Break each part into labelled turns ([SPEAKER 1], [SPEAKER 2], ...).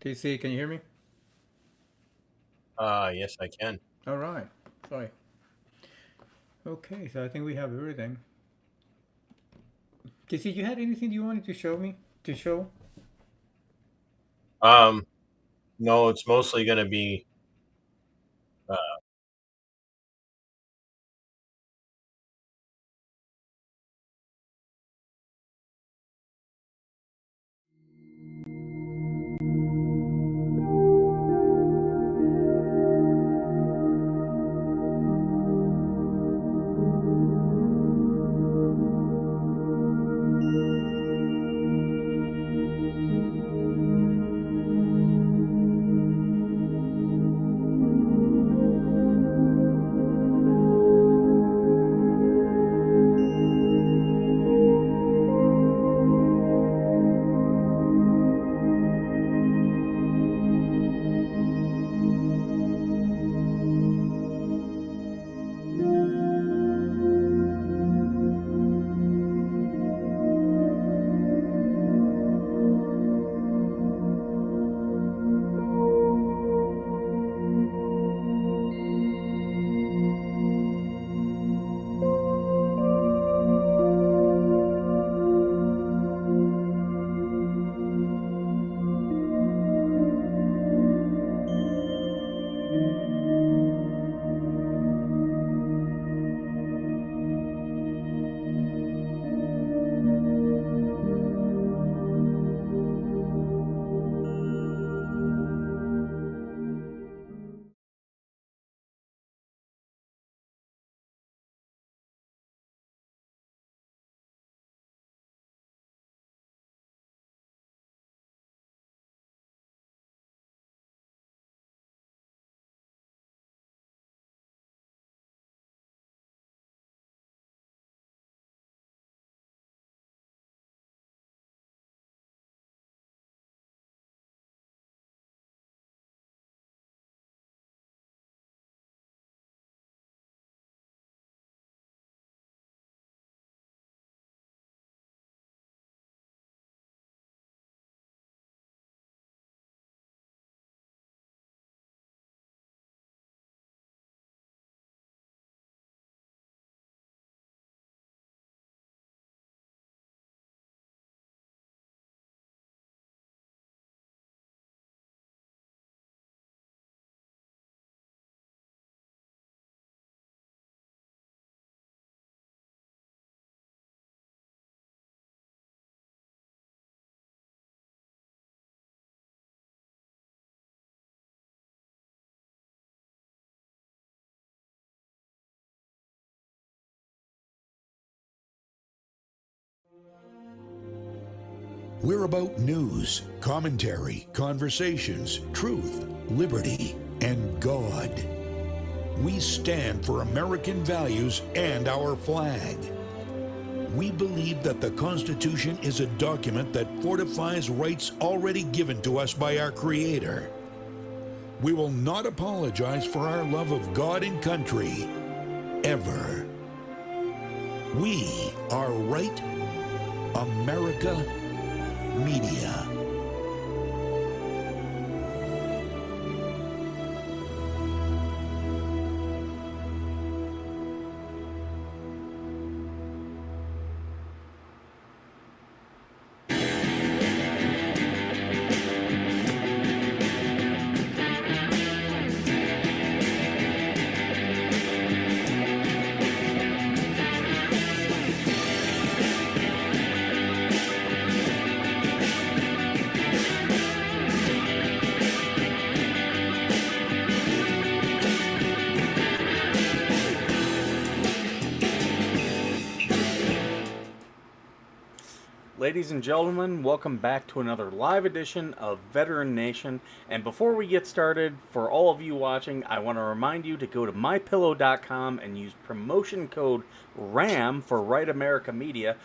[SPEAKER 1] TC, can you hear me?
[SPEAKER 2] Yes, I can.
[SPEAKER 1] All right. Sorry. Okay, so I think we have everything. TC, you had anything you wanted to show me? To show?
[SPEAKER 2] Um, no, it's mostly going to be. Uh,
[SPEAKER 3] We're about news, commentary, conversations, truth, liberty, and God. We stand for American values and our flag. We believe that the Constitution is a document that fortifies rights already given to us by our Creator. We will not apologize for our love of God and country, ever. We are Right America Media.
[SPEAKER 4] Ladies and gentlemen, welcome back to another live edition of Veteran Nation. And before we get started, for all of you watching, I want to remind you to go to mypillow.com and use promotion code RAM for Right America Media.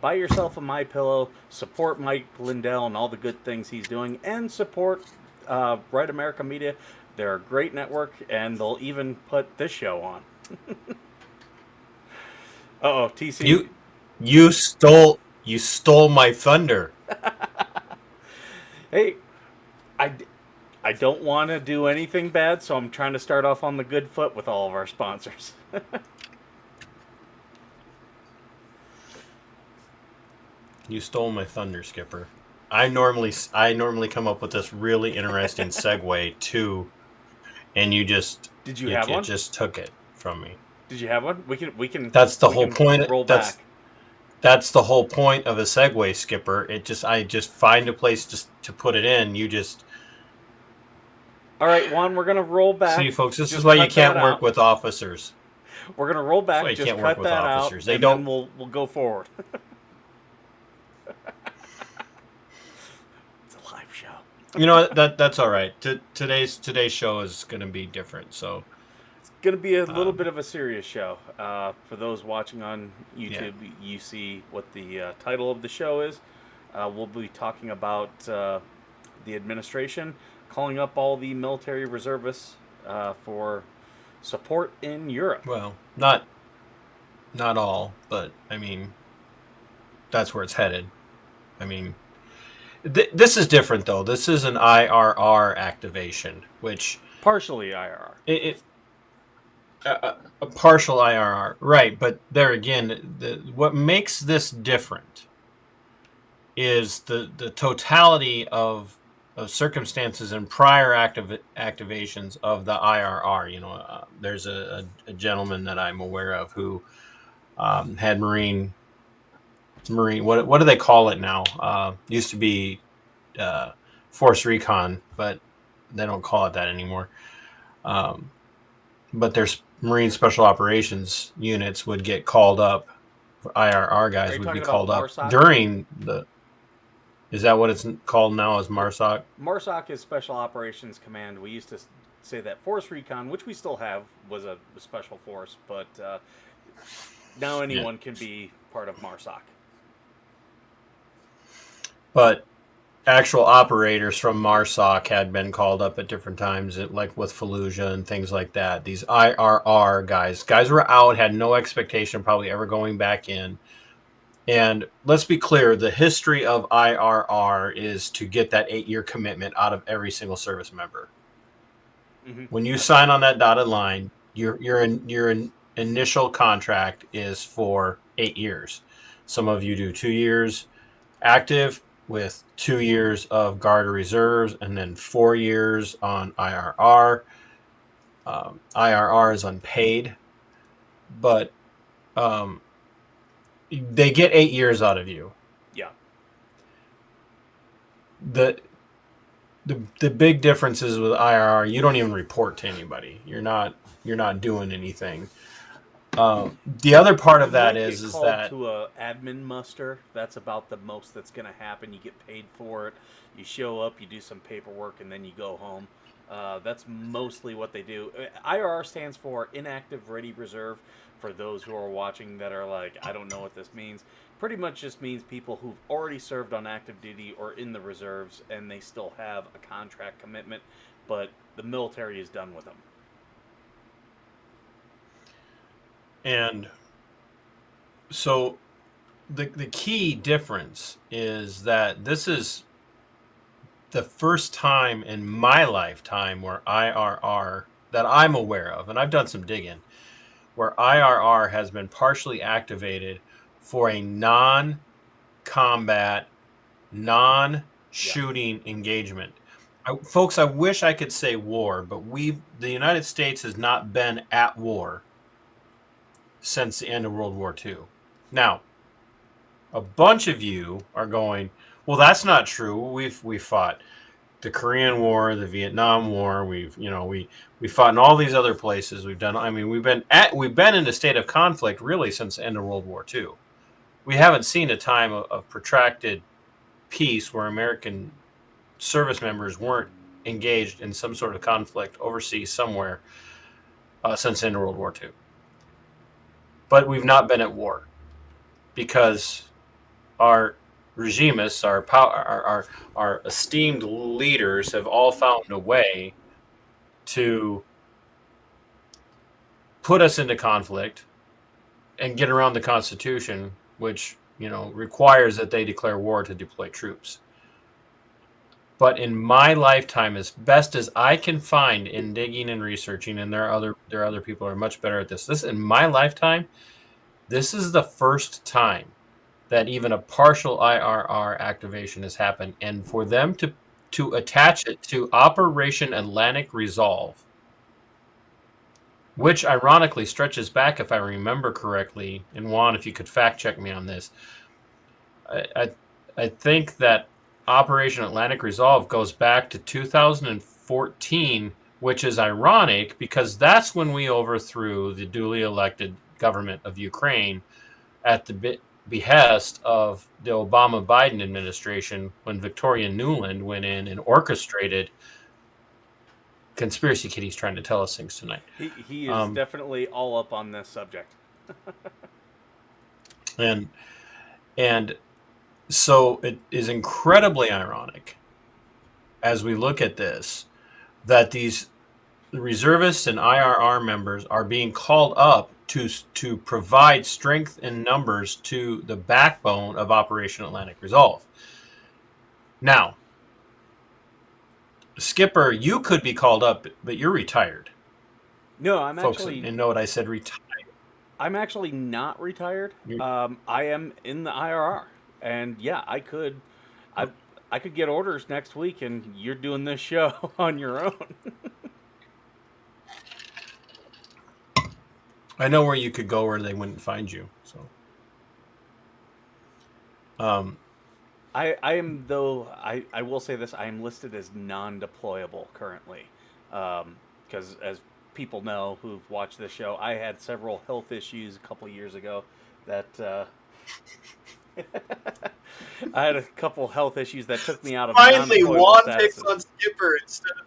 [SPEAKER 4] Buy yourself a MyPillow, support Mike Lindell and all the good things he's doing, and support Right America Media. They're a great network, and they'll even put this show on. Uh-oh, TC.
[SPEAKER 2] you stole my thunder.
[SPEAKER 4] Hey, I don't want to do anything bad, so I'm trying to start off on the good foot with all of our sponsors.
[SPEAKER 2] You stole my thunder, Skipper. I normally come up with this really interesting segue too, and you just
[SPEAKER 4] Did you have one?
[SPEAKER 2] just took it from me.
[SPEAKER 4] Did you have one? We can.
[SPEAKER 2] That's the
[SPEAKER 4] we
[SPEAKER 2] whole
[SPEAKER 4] can
[SPEAKER 2] point.
[SPEAKER 4] Roll back.
[SPEAKER 2] That's the whole point of a segue, Skipper. I just find a place just to put it in. You just.
[SPEAKER 4] All right, Juan, we're gonna roll back.
[SPEAKER 2] See, folks, this
[SPEAKER 4] Just
[SPEAKER 2] is why you
[SPEAKER 4] cut
[SPEAKER 2] can't
[SPEAKER 4] that
[SPEAKER 2] work
[SPEAKER 4] out.
[SPEAKER 2] with officers.
[SPEAKER 4] We're gonna roll back.
[SPEAKER 2] That's why you
[SPEAKER 4] Just
[SPEAKER 2] can't
[SPEAKER 4] cut
[SPEAKER 2] work with
[SPEAKER 4] that
[SPEAKER 2] officers.
[SPEAKER 4] out,
[SPEAKER 2] They
[SPEAKER 4] and
[SPEAKER 2] don't.
[SPEAKER 4] then we'll go forward. It's a live show.
[SPEAKER 2] You know that's all right. Today's show is going to be different. So
[SPEAKER 4] It's gonna be a little bit of a serious show. For those watching on YouTube, you see what the title of the show is. We'll be talking about the administration calling up all the military reservists for support in Europe.
[SPEAKER 2] well, not all, but I mean, that's where it's headed. I mean, this is different though. This is an IRR activation, which
[SPEAKER 4] Partially IRR.
[SPEAKER 2] A partial IRR, right? But there again, what makes this different is the totality of circumstances and prior activations of the IRR. You know, there's a gentleman that I'm aware of who had marine. What do they call it now? Used to be Force Recon, but they don't call it that anymore. But there's Marine Special Operations units would get called up. IRR guys would be called up during the. Is that what it's called now? As MARSOC?
[SPEAKER 4] MARSOC is Special Operations Command. We used to say that Force Recon, which we still have, was a special force, but now anyone can be part of MARSOC.
[SPEAKER 2] But actual operators from MARSOC had been called up at different times, like with Fallujah and things like that. These IRR guys were out, had no expectation of probably ever going back in. And let's be clear, the history of IRR is to get that 8-year commitment out of every single service member. Mm-hmm. When you sign on that dotted line, your initial contract is for 8 years. Some of you do 2 years active with 2 years of Guard or Reserves, and then 4 years on IRR. IRR is unpaid, but they get 8 years out of you.
[SPEAKER 4] Yeah.
[SPEAKER 2] The big difference is with IRR, you don't even report to anybody. You're not doing anything. The other part of that is that
[SPEAKER 4] to a admin muster. That's about the most that's going to happen. You get paid for it. You show up, you do some paperwork, and then you go home. That's mostly what they do. IRR stands for Inactive Ready Reserve. For those who are watching that are like, I don't know what this means. Pretty much just means people who've already served on active duty or in the reserves, and they still have a contract commitment, but the military is done with them.
[SPEAKER 2] And so the key difference is that this is the first time in my lifetime where IRR, that I'm aware of, and I've done some digging, where IRR has been partially activated for a non-combat, non-shooting engagement. Folks, I wish I could say war, but the United States has not been at war since the end of World War II. Now, a bunch of you are going, well, that's not true. We fought the Korean War, the Vietnam War. We fought in all these other places. We've been in a state of conflict really since the end of World War II. We haven't seen a time of protracted peace where American service members weren't engaged in some sort of conflict overseas somewhere since the end of World War II. But we've not been at war because our regimists, our esteemed leaders have all found a way to put us into conflict and get around the Constitution, which requires that they declare war to deploy troops. But in my lifetime, as best as I can find in digging and researching, and there are other people who are much better at this. This in my lifetime, this is the first time that even a partial IRR activation has happened, and for them to attach it to Operation Atlantic Resolve, which ironically stretches back, if I remember correctly, and Juan, if you could fact check me on this, I think that Operation Atlantic Resolve goes back to 2014, which is ironic because that's when we overthrew the duly elected government of Ukraine at the behest of the Obama-Biden administration when Victoria Nuland went in and orchestrated. Conspiracy Kitty's trying to tell us things tonight.
[SPEAKER 4] He is definitely all up on this subject.
[SPEAKER 2] and so it is incredibly ironic as we look at this that these reservists and IRR members are being called up to provide strength in numbers to the backbone of Operation Atlantic Resolve. Now, Skipper, you could be called up, but you're retired.
[SPEAKER 4] No, I'm
[SPEAKER 2] Folks,
[SPEAKER 4] actually.
[SPEAKER 2] and note I said retired.
[SPEAKER 4] I'm actually not retired. I am in the IRR, and yeah, I could get orders next week, and you're doing this show on your own.
[SPEAKER 2] I know where you could go where they wouldn't find you. So,
[SPEAKER 4] I am, though, I will say this, I am listed as non-deployable currently. Because as people know who've watched this show, I had several health issues a couple years ago that I had a couple health issues that took me out of
[SPEAKER 2] finally Juan
[SPEAKER 4] statuses.
[SPEAKER 2] picks on Skipper instead of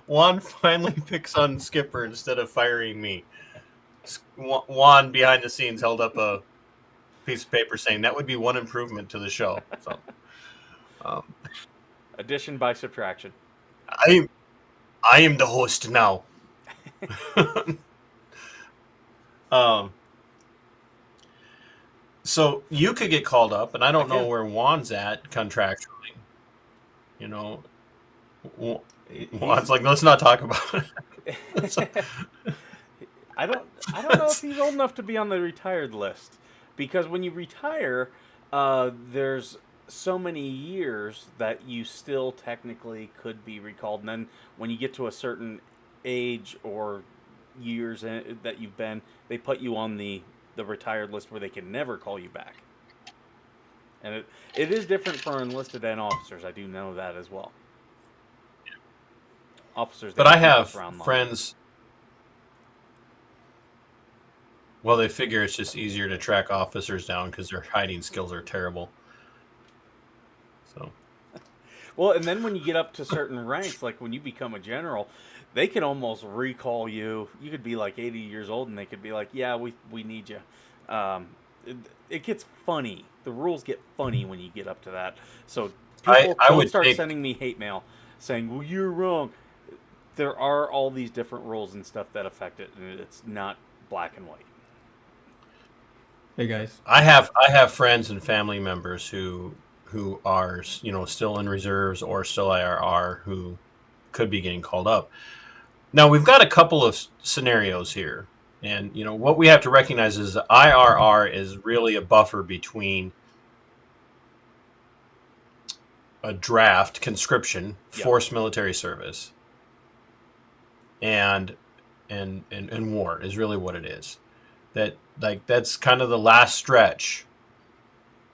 [SPEAKER 2] Juan finally picks on Skipper instead of firing me. Juan behind the scenes held up a piece of paper saying that would be one improvement to the show. So,
[SPEAKER 4] addition by subtraction.
[SPEAKER 2] I am the host now. So you could get called up, and I don't know where Juan's at contractually. You know, Juan's like, let's not talk about it.
[SPEAKER 4] I don't know if he's old enough to be on the retired list, because when you retire, there's so many years that you still technically could be recalled, and then when you get to a certain age or years that you've been, they put you on the retired list where they can never call you back. And it is different for enlisted and officers. I do know that as well. Officers,
[SPEAKER 2] but I have friends. Well, they figure it's just easier to track officers down because their hiding skills are terrible. So,
[SPEAKER 4] well, and then when you get up to certain ranks, like when you become a general, they can almost recall you. You could be like 80 years old, and they could be like, "Yeah, we need you." It gets funny. The rules get funny when you get up to that. So people don't start sending me hate mail saying, "Well, you're wrong." There are all these different rules and stuff that affect it, and it's not black and white.
[SPEAKER 1] Hey guys,
[SPEAKER 2] I have friends and family members who are still in reserves or still IRR who could be getting called up. Now we've got a couple of scenarios here, and what we have to recognize is the IRR is really a buffer between a draft, conscription, forced military service, and war is really what it is. That's kind of the last stretch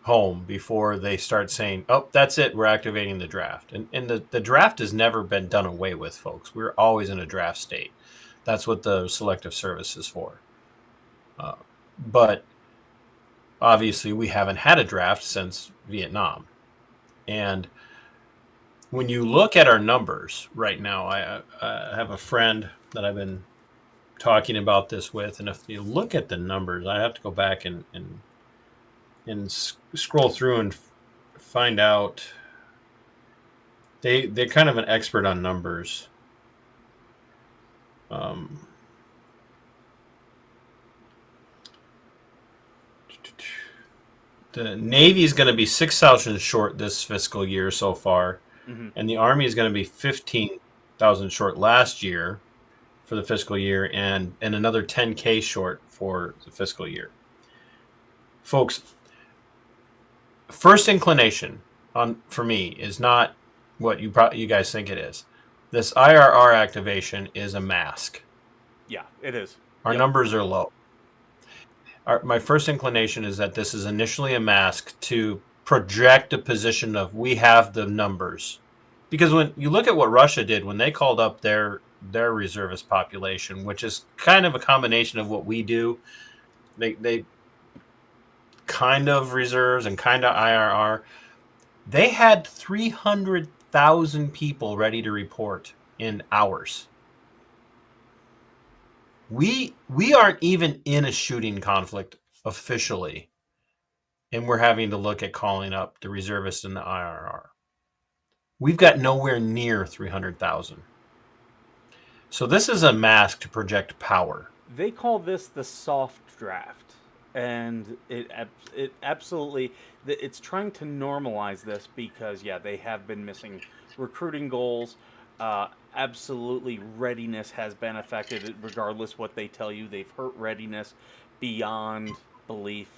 [SPEAKER 2] home before they start saying, oh, that's it, we're activating the draft. And the draft has never been done away with, folks. We're always in a draft state. That's what the selective service is for. But obviously we haven't had a draft since Vietnam. And when you look at our numbers right now, I have a friend that I've been talking about this with, and if you look at the numbers, I have to go back and scroll through and find out. They're kind of an expert on numbers. The Navy is going to be 6,000 short this fiscal year so far. and the Army is going to be 15,000 short last year for the fiscal year, and another 10K short for the fiscal year. Folks, first inclination for me is not what you guys think it is. This IRR activation is a mask.
[SPEAKER 4] Yeah, it is.
[SPEAKER 2] Our numbers are low. My first inclination is that this is initially a mask to project a position of we have the numbers. Because when you look at what Russia did when they called up their reservist population, which is kind of a combination of what we do, they kind of reserves and kind of IRR. They had 300,000 people ready to report in hours. We aren't even in a shooting conflict officially, and we're having to look at calling up the reservists and the IRR. We've got nowhere near 300,000. So this is a mask to project power.
[SPEAKER 4] They call this the soft draft, and it absolutely, it's trying to normalize this because they have been missing recruiting goals. Absolutely, readiness has been affected. Regardless what they tell you, they've hurt readiness beyond belief.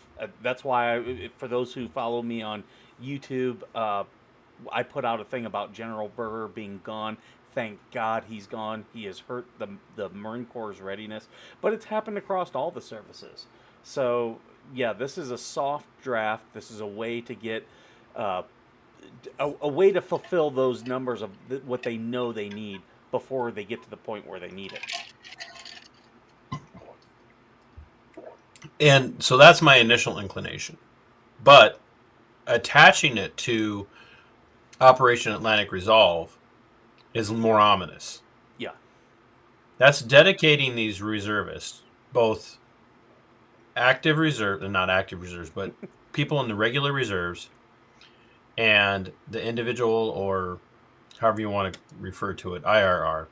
[SPEAKER 4] That's why, for those who follow me on YouTube, I put out a thing about General Berger being gone. Thank God he's gone. He has hurt the Marine Corps' readiness, but it's happened across all the services. So this is a soft draft. This is a way to get a way to fulfill those numbers of what they know they need before they get to the point where they need it.
[SPEAKER 2] And so that's my initial inclination. But attaching it to Operation Atlantic Resolve is more ominous.
[SPEAKER 4] Yeah.
[SPEAKER 2] That's dedicating these reservists, both active reserve, not active reserves, but people in the regular reserves and the individual, or however you want to refer to it, IRR.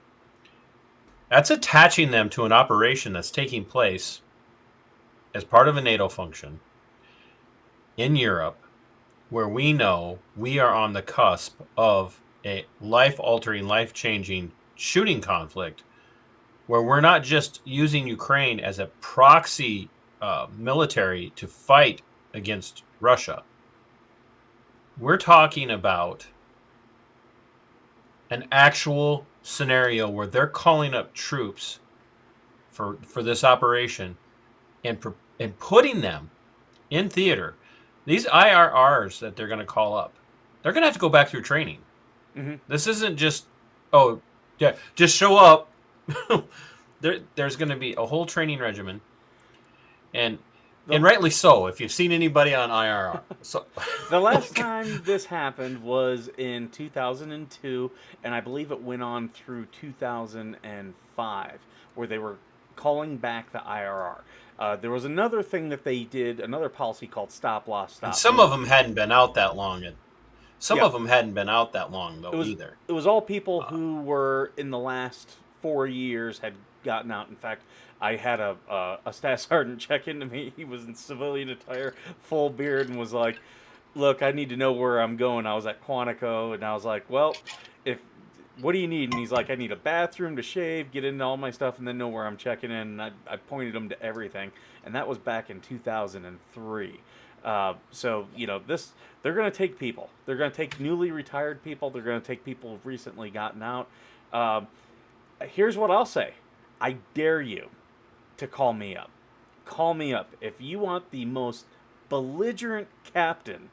[SPEAKER 2] That's attaching them to an operation that's taking place as part of a NATO function in Europe, where we know we are on the cusp of a life-altering, life-changing shooting conflict, where we're not just using Ukraine as a proxy military to fight against Russia. We're talking about an actual scenario where they're calling up troops for this operation and putting them in theater. These IRRs that they're going to call up, they're going to have to go back through training. Mm-hmm. This isn't just, just show up. There's going to be a whole training regimen, and rightly so. If you've seen anybody on IRR, so
[SPEAKER 4] the last time this happened was in 2002, and I believe it went on through 2005, where they were calling back the IRR. There was another thing that they did, another policy called stop loss stop.
[SPEAKER 2] And some of them hadn't been out that long. Some of them hadn't been out that long, though, either.
[SPEAKER 4] It was all people who were, in the last 4 years, had gotten out. In fact, I had a staff sergeant check into me. He was in civilian attire, full beard, and was like, look, I need to know where I'm going. I was at Quantico, and I was like, well, what do you need? And he's like, I need a bathroom to shave, get into all my stuff, and then know where I'm checking in. And I pointed him to everything. And that was back in 2003. So, they're going to take people. They're going to take newly retired people. They're going to take people who've recently gotten out. Here's what I'll say. I dare you to call me up. Call me up. If you want the most belligerent captain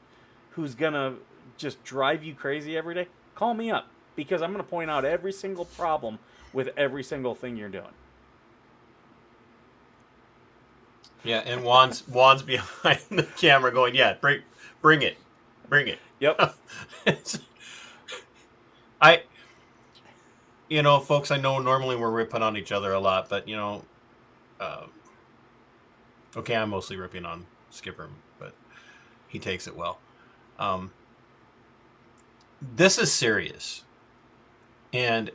[SPEAKER 4] who's going to just drive you crazy every day, call me up. Because I'm going to point out every single problem with every single thing you're doing.
[SPEAKER 2] Yeah, and Juan's behind the camera going, yeah, bring it.
[SPEAKER 4] Yep.
[SPEAKER 2] Folks, I know normally we're ripping on each other a lot, but, okay, I'm mostly ripping on Skipper, but he takes it well. This is serious. And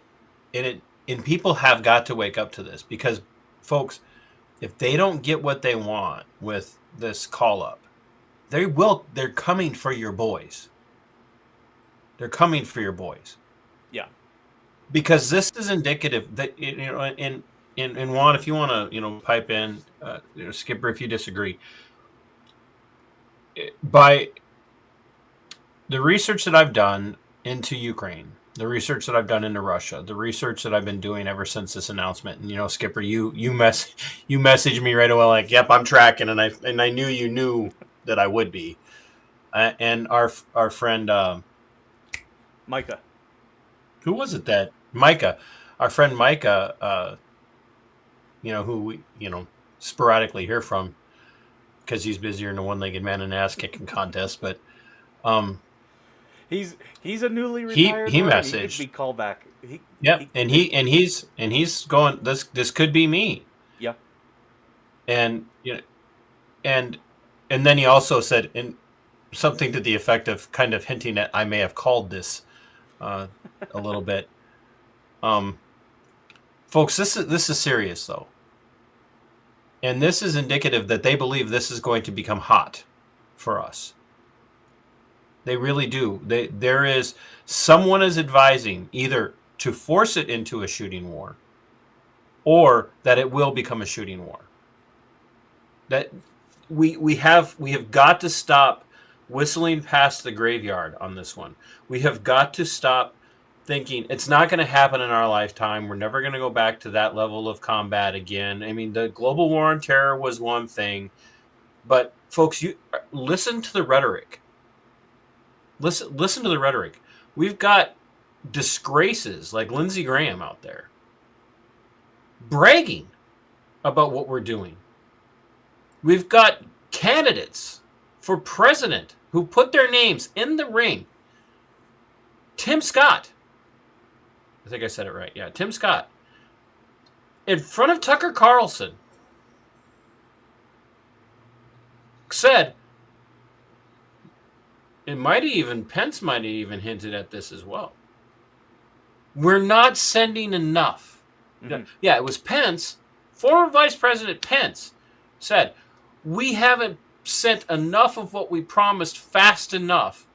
[SPEAKER 2] people have got to wake up to this, because, folks, if they don't get what they want with this call up, they're coming for your boys. They're coming for your boys.
[SPEAKER 4] Yeah.
[SPEAKER 2] Because this is indicative that, and Juan, if you want to, pipe in, Skipper, if you disagree, by the research that I've done into Ukraine, the research that I've done into Russia, the research that I've been doing ever since this announcement, and Skipper, you messaged me right away, like, "Yep, I'm tracking," and I knew you knew that I would be, and our friend,
[SPEAKER 4] Micah.
[SPEAKER 2] who was it that Micah, our friend Micah, who we sporadically hear from because he's busier in a one-legged man and ass kicking contest, but
[SPEAKER 4] He's a newly retired.
[SPEAKER 2] he
[SPEAKER 4] Marine. He
[SPEAKER 2] messaged.
[SPEAKER 4] could be called back.
[SPEAKER 2] He's going. This could be me.
[SPEAKER 4] Yeah.
[SPEAKER 2] And and then he also said something to the effect of kind of hinting at I may have called this a little bit. Folks, this is serious though, and this is indicative that they believe this is going to become hot for us. They really do. There is someone is advising either to force it into a shooting war, or that it will become a shooting war. That we have got to stop whistling past the graveyard on this one. We have got to stop thinking it's not going to happen in our lifetime. We're never going to go back to that level of combat again. I mean, the global war on terror was one thing, but folks, you listen to the rhetoric. Listen to the rhetoric. We've got disgraces like Lindsey Graham out there bragging about what we're doing. We've got candidates for president who put their names in the ring. Tim Scott. I think I said it right. Yeah, Tim Scott. In front of Tucker Carlson said, Pence might have even hinted at this as well. We're not sending enough. Mm-hmm. Yeah, it was Pence, former Vice President Pence, said, we haven't sent enough of what we promised fast enough,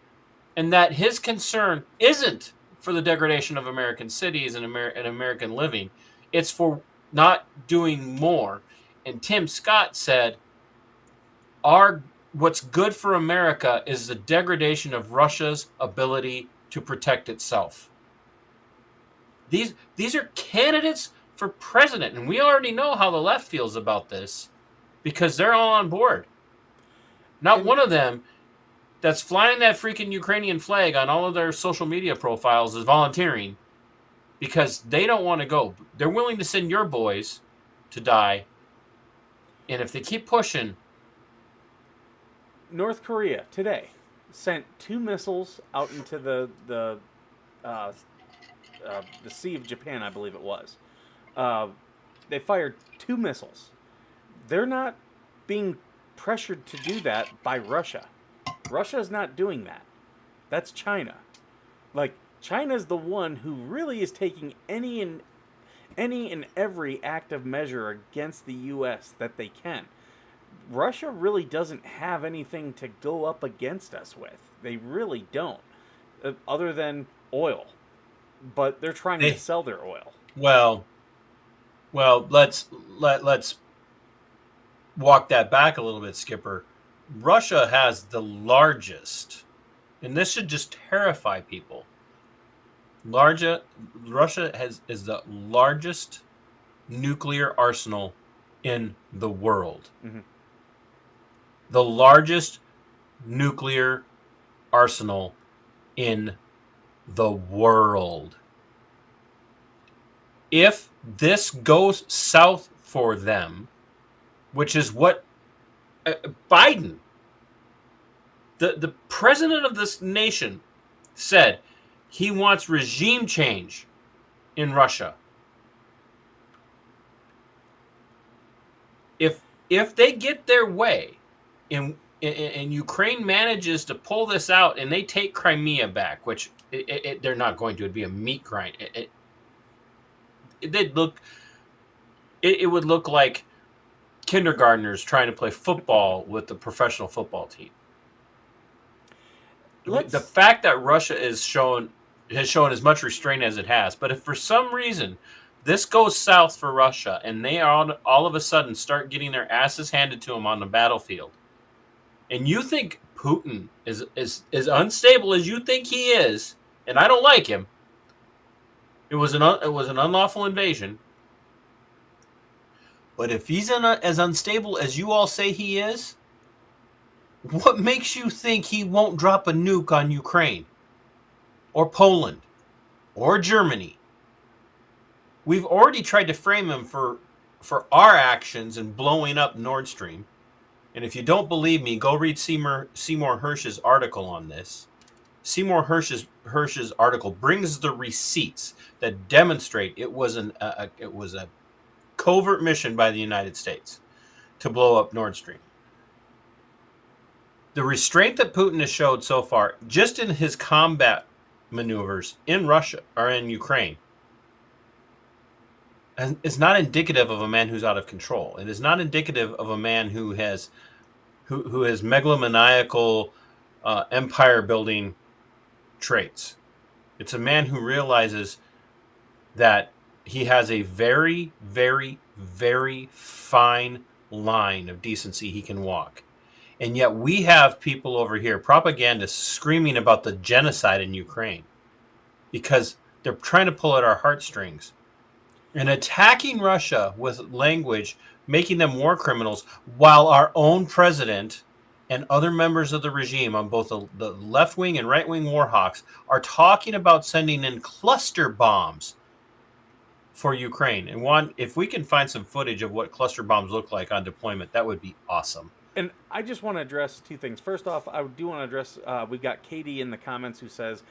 [SPEAKER 2] and that his concern isn't for the degradation of American cities and American living. It's for not doing more. And Tim Scott said, what's good for America is the degradation of Russia's ability to protect itself. These are candidates for president, and we already know how the left feels about this because they're all on board. Not one of them that's flying that freaking Ukrainian flag on all of their social media profiles is volunteering because they don't want to go. They're willing to send your boys to die, and if they keep pushing.
[SPEAKER 4] North Korea today sent 2 missiles out into the Sea of Japan, I believe it was. They fired 2 missiles. They're not being pressured to do that by Russia. Russia's not doing that. That's China. Like, China's the one who really is taking any and every active measure against the U.S. that they can. Russia really doesn't have anything to go up against us with. They really don't, other than oil. But they're trying to sell their oil.
[SPEAKER 2] Well, let's walk that back a little bit, Skipper. Russia has the largest, and this should just terrify people. Russia is the largest nuclear arsenal in the world. Mm-hmm. The largest nuclear arsenal in the world. If this goes south for them, which is what Biden, the president of this nation, said he wants regime change in Russia. If they get their way, and Ukraine manages to pull this out and they take Crimea back, which they're not going to, it'd be a meat grind. It would look like kindergartners trying to play football with the professional football team. The fact that Russia has shown as much restraint as it has, but if for some reason this goes south for Russia and they all of a sudden start getting their asses handed to them on the battlefield, and you think Putin is unstable as you think he is, and I don't like him. It was an unlawful invasion. But if he's as unstable as you all say he is, what makes you think he won't drop a nuke on Ukraine or Poland or Germany? We've already tried to frame him for our actions in blowing up Nord Stream. And if you don't believe me, go read Seymour Hersh's article on this. Seymour Hersh's article brings the receipts that demonstrate it was a covert mission by the United States to blow up Nord Stream. The restraint that Putin has showed so far, just in his combat maneuvers in Russia or in Ukraine, is not indicative of a man who's out of control. It is not indicative of a man who has megalomaniacal empire building traits. It's a man who realizes that he has a very, very, very fine line of decency he can walk. And yet we have people over here, propagandists, screaming about the genocide in Ukraine because they're trying to pull at our heartstrings and attacking Russia with language, making them war criminals, while our own president and other members of the regime on both the left-wing and right-wing war hawks are talking about sending in cluster bombs for Ukraine. And Juan, if we can find some footage of what cluster bombs look like on deployment, that would be awesome.
[SPEAKER 4] And I just want to address two things. First off, I do want to address, we've got Katie in the comments who says,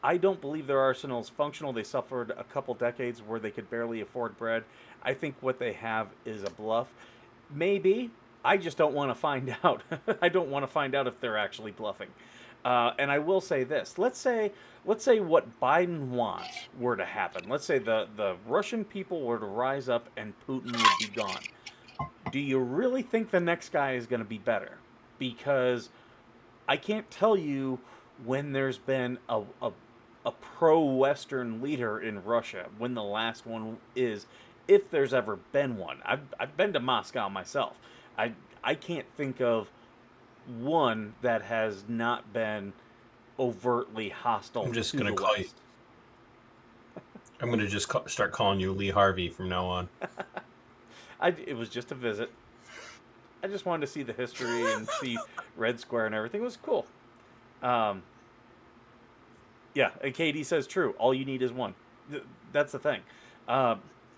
[SPEAKER 4] I don't believe their arsenal is functional. They suffered a couple decades where they could barely afford bread. I think what they have is a bluff. Maybe. I just don't want to find out. I don't want to find out if they're actually bluffing. And I will say this. Let's say what Biden wants were to happen. Let's say the Russian people were to rise up and Putin would be gone. Do you really think the next guy is going to be better? Because I can't tell you when there's been a pro-Western leader in Russia, when the last one is, if there's ever been one. I've been to Moscow myself. I can't think of one that has not been overtly hostile.
[SPEAKER 2] I'm just going to call you. I'm going to just start calling you Lee Harvey from now on.
[SPEAKER 4] It was just a visit. I just wanted to see the history and see Red Square and everything. It was cool. Yeah, and Katie says true. All you need is one. That's the thing.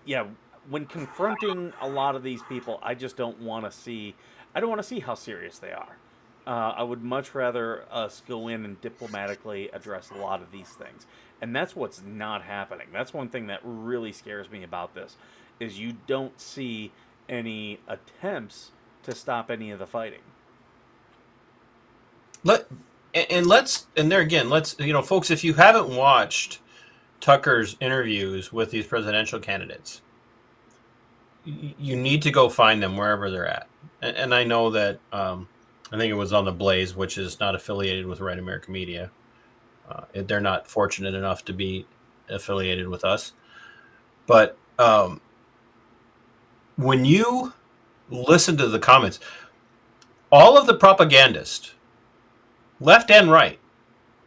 [SPEAKER 4] Yeah, when confronting a lot of these people, I just don't want to see. I don't want to see how serious they are. I would much rather us go in and diplomatically address a lot of these things. And that's what's not happening. That's one thing that really scares me about this, is you don't see any attempts to stop any of the fighting.
[SPEAKER 2] Folks, if you haven't watched Tucker's interviews with these presidential candidates, you need to go find them wherever they're at. And I know that I think it was on the Blaze, which is not affiliated with Right American Media. They're not fortunate enough to be affiliated with us. But when you listen to the comments, all of the propagandists, left and right,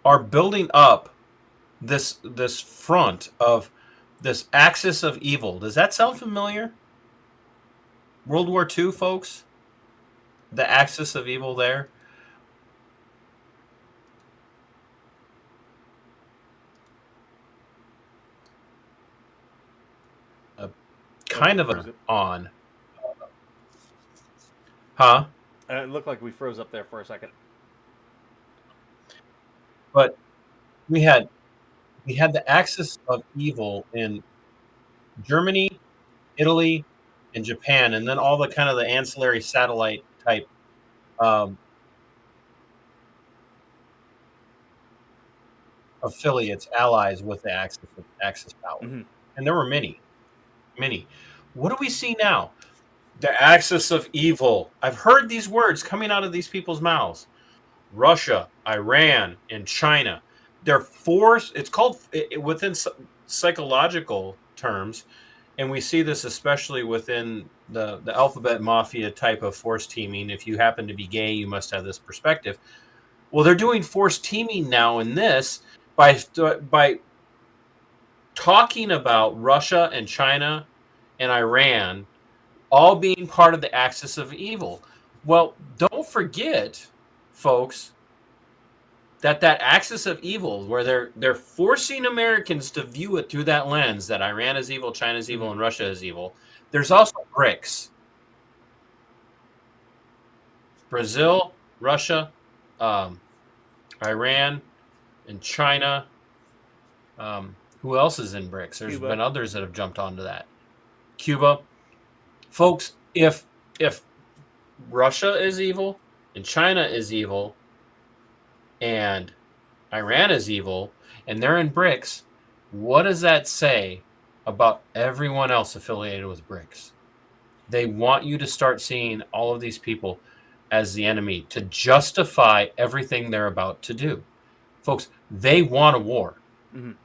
[SPEAKER 2] are building up this front of this axis of evil. Does that sound familiar? World War II, folks? The axis of evil there? Kind of on. Huh?
[SPEAKER 4] It looked like we froze up there for a second.
[SPEAKER 2] But we had the axis of evil in Germany, Italy, and Japan, and then all the kind of the ancillary satellite type affiliates, allies with the Axis power. Mm-hmm. And there were many. What do we see now? The axis of evil. I've heard these words coming out of these people's mouths. Russia, Iran, and China. They're forced. It's called within psychological terms, and we see this especially within the alphabet mafia type of force teaming. If you happen to be gay, you must have this perspective. Well, they're doing force teaming now in this by talking about Russia and China and Iran all being part of the axis of evil. Well, don't forget, folks, that axis of evil, where they're forcing Americans to view it through that lens, that Iran is evil, China is evil, and Russia is evil. There's also BRICS: Brazil, Russia, Iran, and China. Who else is in BRICS? There's
[SPEAKER 4] Cuba.
[SPEAKER 2] been others that have jumped onto that. Cuba. Folks, if Russia is evil and China is evil and Iran is evil and they're in BRICS, what does that say about everyone else affiliated with BRICS? They want you to start seeing all of these people as the enemy to justify everything they're about to do. Folks, they want a war.
[SPEAKER 4] Mhm.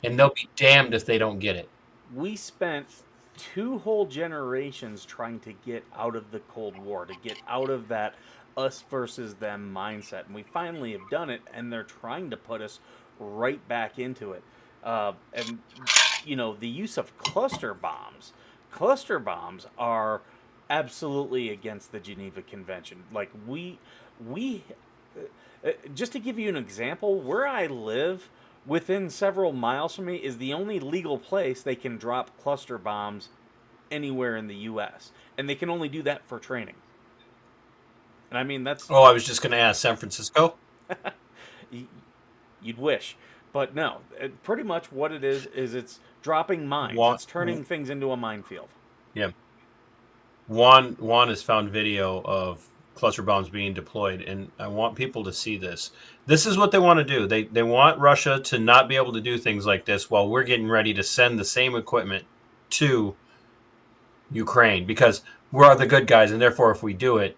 [SPEAKER 2] And they'll be damned if they don't get it.
[SPEAKER 4] We spent 2 whole generations trying to get out of the Cold War, to get out of that us versus them mindset. And we finally have done it, and they're trying to put us right back into it. And, you know, the use of cluster bombs. Cluster bombs are absolutely against the Geneva Convention. Like, just to give you an example, where I live, within several miles from me, is the only legal place they can drop cluster bombs anywhere in the U.S. And they can only do that for training. And I mean, that's...
[SPEAKER 2] Oh, I was just going to ask, San Francisco?
[SPEAKER 4] You'd wish. But no, pretty much what it is it's dropping mines. It's turning things into a minefield.
[SPEAKER 2] Yeah. Juan has found video of cluster bombs being deployed, and I want people to see this. This is what they want to do. They want Russia to not be able to do things like this while we're getting ready to send the same equipment to Ukraine, because we're the good guys, and therefore if we do it,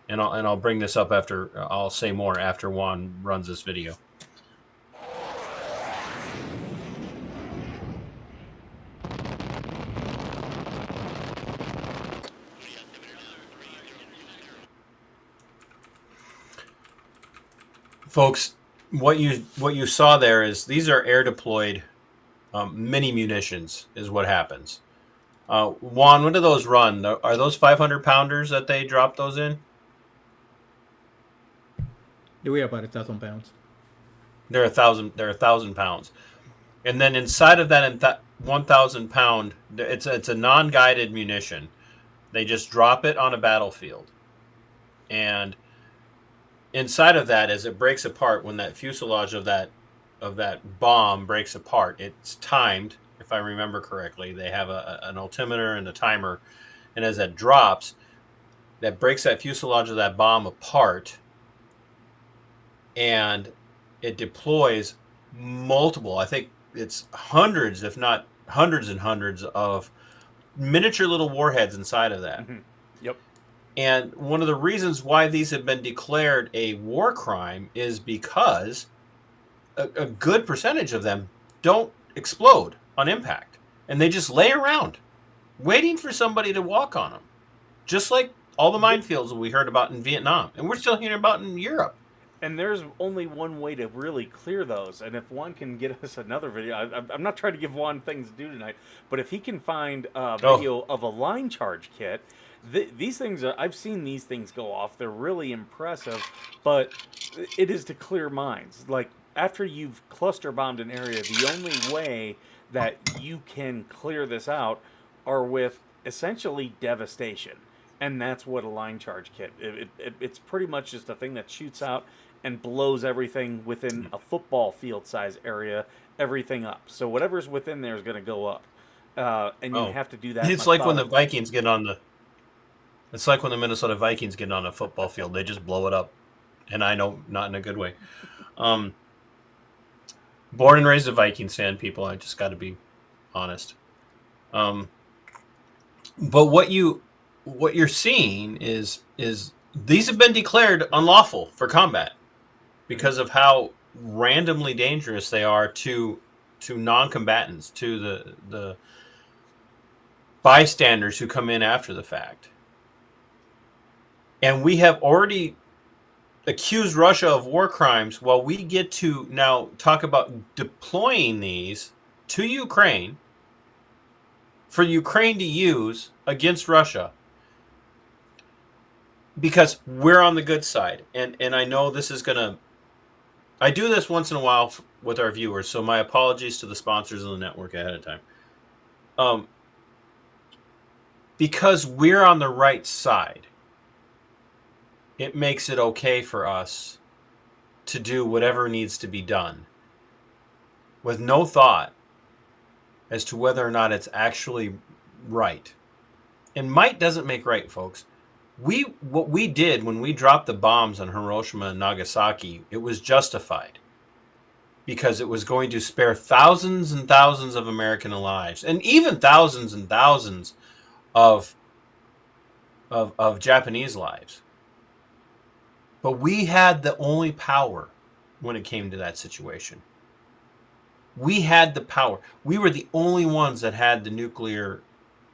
[SPEAKER 2] and I'll bring this up after, I'll say more after Juan runs this video. Folks, what you saw there is these are air deployed mini munitions is what happens. Juan, when do those run? Are those 500 pounders that they drop those in?
[SPEAKER 1] They weigh about 1,000 pounds.
[SPEAKER 2] They're 1,000 pounds, and then inside of that 1,000 pound, it's a non-guided munition. They just drop it on a battlefield, and inside of that, as it breaks apart, when that fuselage of that bomb breaks apart, it's timed. If I remember correctly, they have an altimeter and a timer, and as that drops, that breaks that fuselage of that bomb apart, and it deploys multiple. I think it's hundreds, if not hundreds and hundreds of miniature little warheads inside of that.
[SPEAKER 4] Mm-hmm. Yep.
[SPEAKER 2] And one of the reasons why these have been declared a war crime is because a good percentage of them don't explode on impact. And they just lay around waiting for somebody to walk on them. Just like all the minefields that we heard about in Vietnam. And we're still hearing about in Europe.
[SPEAKER 4] And there's only one way to really clear those. And if Juan can get us another video, I'm not trying to give Juan things to do tonight, but if he can find a video of a line charge kit, these things I've seen these things go off. They're really impressive, but it is to clear mines. Like, after you've cluster bombed an area, the only way that you can clear this out are with essentially devastation. And that's what a line charge kit. It's pretty much just a thing that shoots out and blows everything within a football field size area, everything up. So whatever's within there is going to go up. And you have to do that.
[SPEAKER 2] It's like when the Vikings get on the... It's like when the Minnesota Vikings get on a football field. They just blow it up. And I know, not in a good way. Born and raised a Vikings fan, people. I just got to be honest. But what you're seeing is these have been declared unlawful for combat. because of how randomly dangerous they are to non-combatants, to the bystanders who come in after the fact. And we have already accused Russia of war crimes, while we get to now talk about deploying these to Ukraine for Ukraine to use against Russia, because we're on the good side. And I know this is going to, I do this once in a while with our viewers, so my apologies to the sponsors of the network ahead of time. Because we're on the right side, it makes it okay for us to do whatever needs to be done with no thought as to whether or not it's actually right. And might doesn't make right, folks. What we did when we dropped the bombs on Hiroshima and Nagasaki, it was justified, because it was going to spare thousands and thousands of American lives, and even thousands and thousands of Japanese lives. But we had the only power when it came to that situation. We had the power. We were the only ones that had the nuclear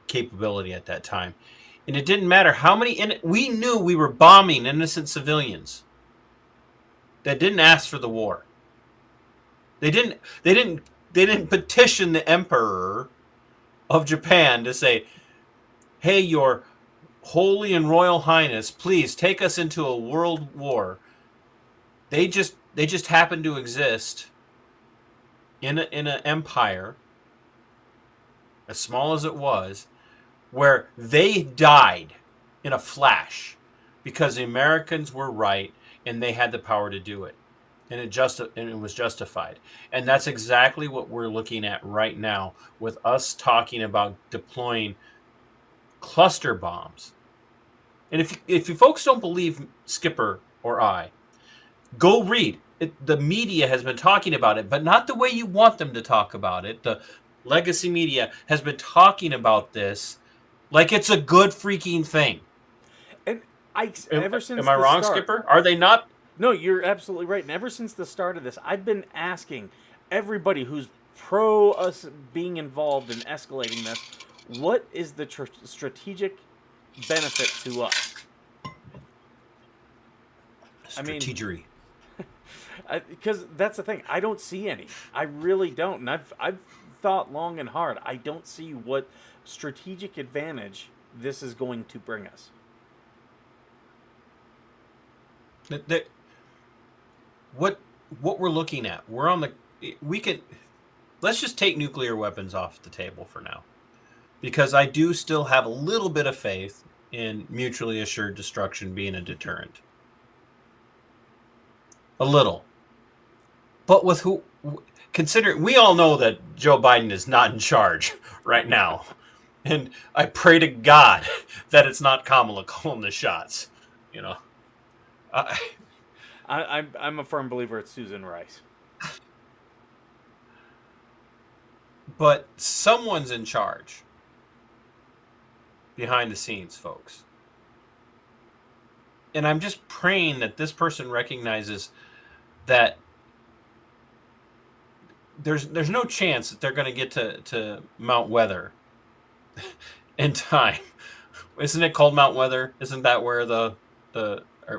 [SPEAKER 2] capability at that time. And it didn't matter how many, we knew we were bombing innocent civilians that didn't ask for the war. They didn't petition the emperor of Japan to say, "Hey, your Holy and Royal Highness, please take us into a world war." They just happened to exist in an empire, as small as it was, where they died in a flash because the Americans were right and they had the power to do it, and it was justified. And that's exactly what we're looking at right now, with us talking about deploying cluster bombs. And if you folks don't believe Skipper or I, go read it. The media has been talking about it, but not the way you want them to talk about it. The legacy media has been talking about this like it's a good freaking thing.
[SPEAKER 4] And ever since
[SPEAKER 2] am I
[SPEAKER 4] the
[SPEAKER 2] wrong,
[SPEAKER 4] start,
[SPEAKER 2] Skipper? Are they not?
[SPEAKER 4] No, you're absolutely right. And ever since the start of this, I've been asking everybody who's pro us being involved in escalating this, what is the strategic benefit to us?
[SPEAKER 2] Strategery.
[SPEAKER 4] Because that's the thing. I don't see any. I really don't. And I've thought long and hard. I don't see what strategic advantage this is going to bring us.
[SPEAKER 2] What we're looking at, let's just take nuclear weapons off the table for now, because I do still have a little bit of faith in mutually assured destruction being a deterrent. A little. But with who, considering we all know that Joe Biden is not in charge right now, and I pray to God that it's not Kamala calling the shots, you know.
[SPEAKER 4] I'm a firm believer it's Susan Rice.
[SPEAKER 2] But someone's in charge behind the scenes, folks. And I'm just praying that this person recognizes that there's no chance that they're going to get to Mount Weather in time. Isn't it called Mount Weather? Isn't that where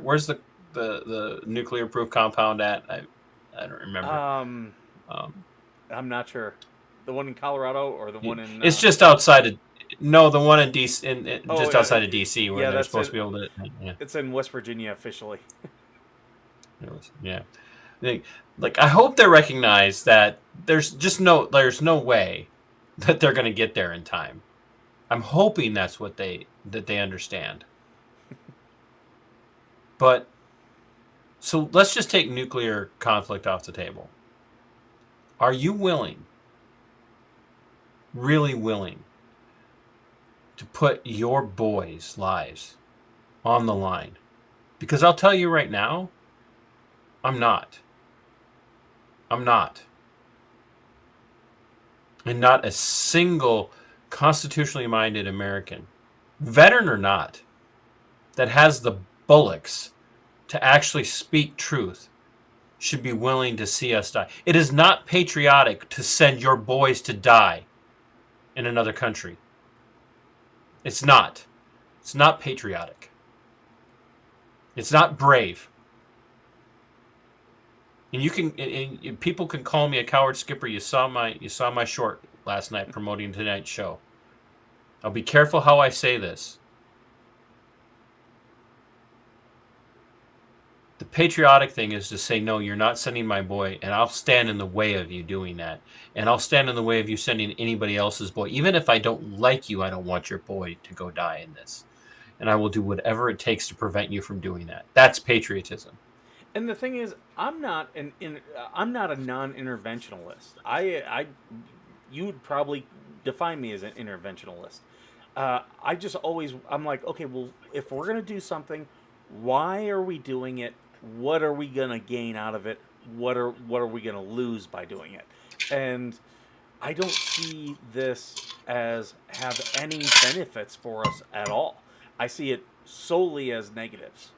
[SPEAKER 2] where's the nuclear proof compound at? I don't remember.
[SPEAKER 4] I'm not sure. The one in Colorado or the one in?
[SPEAKER 2] It's just outside of. No, the one in DC, outside of DC, where they're supposed to be able to. Yeah.
[SPEAKER 4] It's in West Virginia officially.
[SPEAKER 2] Yeah, like I hope they recognize that there's no way that they're going to get there in time. I'm hoping that's what they understand. But so let's just take nuclear conflict off the table. Are you willing, really willing, to put your boys' lives on the line? Because I'll tell you right now, I'm not. And not a single constitutionally minded American, veteran or not, that has the bullocks to actually speak truth should be willing to see us die. It is not patriotic to send your boys to die in another country. It's not. It's not patriotic. It's not brave. And people can call me a coward, Skipper. You saw my short last night promoting tonight's show. I'll be careful how I say this. The patriotic thing is to say, no, you're not sending my boy, and I'll stand in the way of you doing that. And I'll stand in the way of you sending anybody else's boy. Even if I don't like you, I don't want your boy to go die in this. And I will do whatever it takes to prevent you from doing that. That's patriotism.
[SPEAKER 4] And the thing is, I'm not a non-interventionalist. You would probably define me as an interventionalist. I'm like, okay, well, if we're gonna do something, why are we doing it? What are we gonna gain out of it? What are we gonna lose by doing it? And I don't see this as have any benefits for us at all. I see it solely as negatives.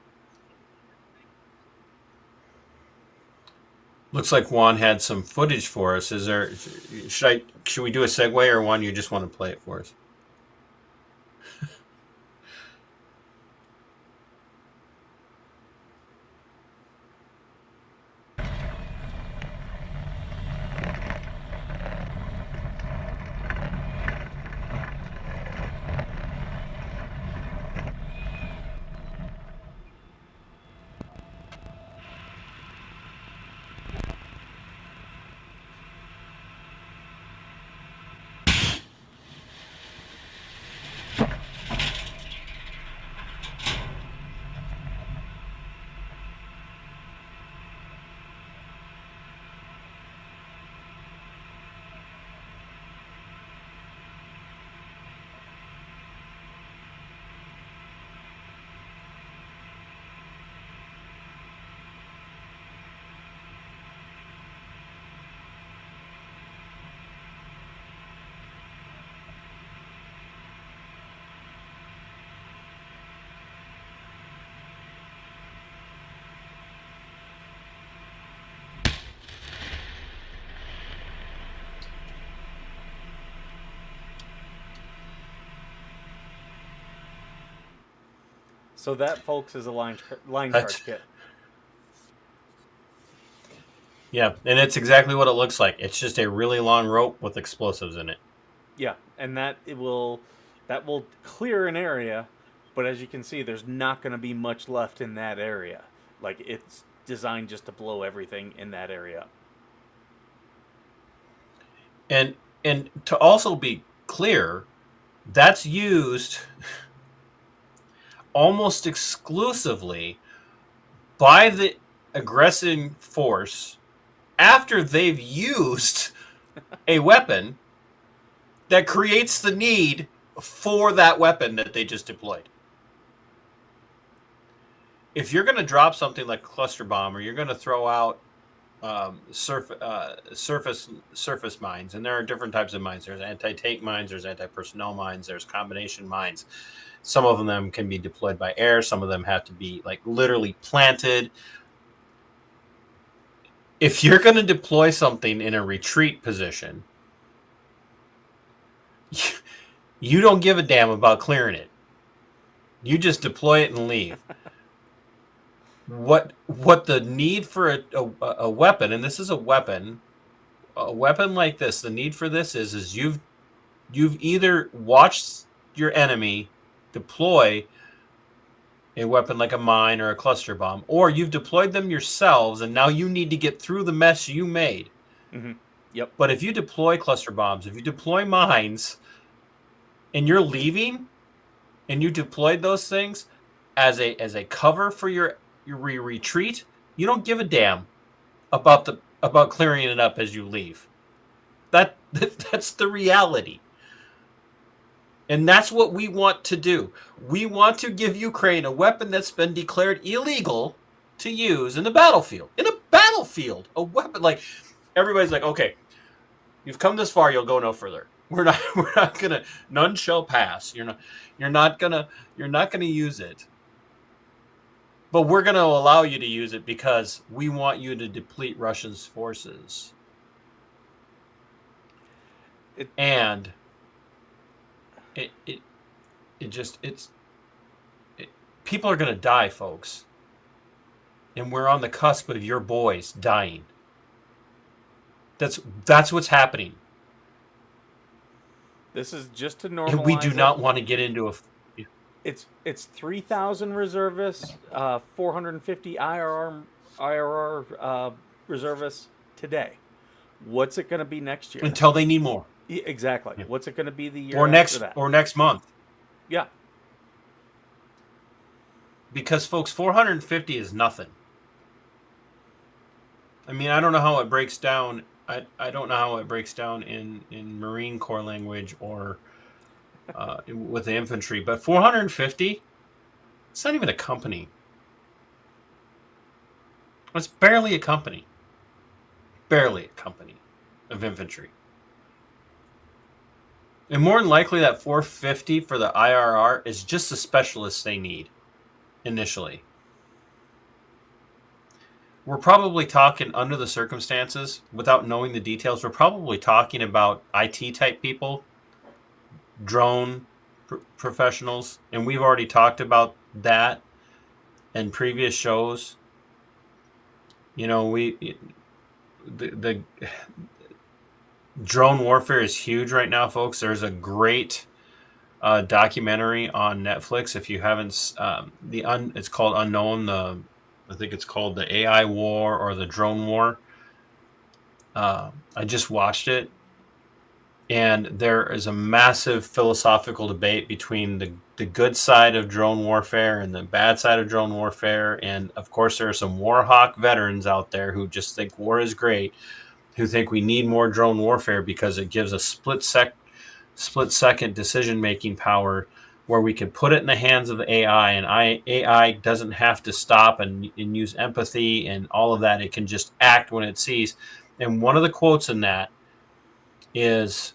[SPEAKER 2] Looks like Juan had some footage for us. Should we do a segue, or Juan, you just want to play it for us?
[SPEAKER 4] So that, folks, is a line charge kit.
[SPEAKER 2] Yeah, and it's exactly what it looks like. It's just a really long rope with explosives in it.
[SPEAKER 4] Yeah, and that will clear an area, but as you can see, there's not going to be much left in that area. Like, it's designed just to blow everything in that area up.
[SPEAKER 2] And to also be clear, that's used almost exclusively by the aggressing force after they've used a weapon that creates the need for that weapon that they just deployed. If you're going to drop something like a cluster bomb, or you're going to throw out surface mines, and there are different types of mines. There's anti-tank mines, there's anti-personnel mines, there's combination mines. Some of them can be deployed by air. Some of them have to be like literally planted. If you're going to deploy something in a retreat position, you don't give a damn about clearing it. You just deploy it and leave. What the need for a weapon, and this is a weapon like this, the need for this is you've either watched your enemy deploy a weapon like a mine or a cluster bomb, or you've deployed them yourselves, and now you need to get through the mess you made.
[SPEAKER 4] Mm-hmm. Yep.
[SPEAKER 2] But if you deploy cluster bombs, if you deploy mines, and you're leaving, and you deployed those things as a cover for your retreat, you don't give a damn about clearing it up as you leave. That's the reality. And that's what we want to do. We want to give Ukraine a weapon that's been declared illegal to use in the battlefield. In a battlefield, a weapon. Like, everybody's like, okay, you've come this far, you'll go no further. We're not gonna. None shall pass. You're not gonna use it. but we're going to allow you to use it because we want you to deplete Russia's forces. And people are going to die, folks. And we're on the cusp of your boys dying. That's what's happening.
[SPEAKER 4] This is just to normalize.
[SPEAKER 2] And we do not want to get into a...
[SPEAKER 4] It's 3,000 reservists, 450 IRR reservists today. What's it going to be next year?
[SPEAKER 2] Until they need more.
[SPEAKER 4] Yeah, exactly. Yeah. What's it going to be the year
[SPEAKER 2] after
[SPEAKER 4] that?
[SPEAKER 2] Or next month.
[SPEAKER 4] Yeah.
[SPEAKER 2] Because, folks, 450 is nothing. I mean, I don't know how it breaks down. I don't know how it breaks down in Marine Corps language or with the infantry. But 450, it's not even a company. It's barely a company. Barely a company of infantry. And more than likely, that 450 for the IRR is just the specialists they need initially. We're probably talking, under the circumstances, without knowing the details, we're probably talking about IT-type people, drone professionals, and we've already talked about that in previous shows. You know, the drone warfare is huge right now, folks. There's a great documentary on Netflix. If you haven't, it's called Unknown. I think it's called the AI War or the Drone War. I just watched it, and there is a massive philosophical debate between the good side of drone warfare and the bad side of drone warfare. And of course, there are some Warhawk veterans out there who just think war is great, who think we need more drone warfare because it gives a split second decision making power, where we can put it in the hands of the AI, and AI doesn't have to stop and use empathy and all of that. It can just act when it sees. And one of the quotes in that is,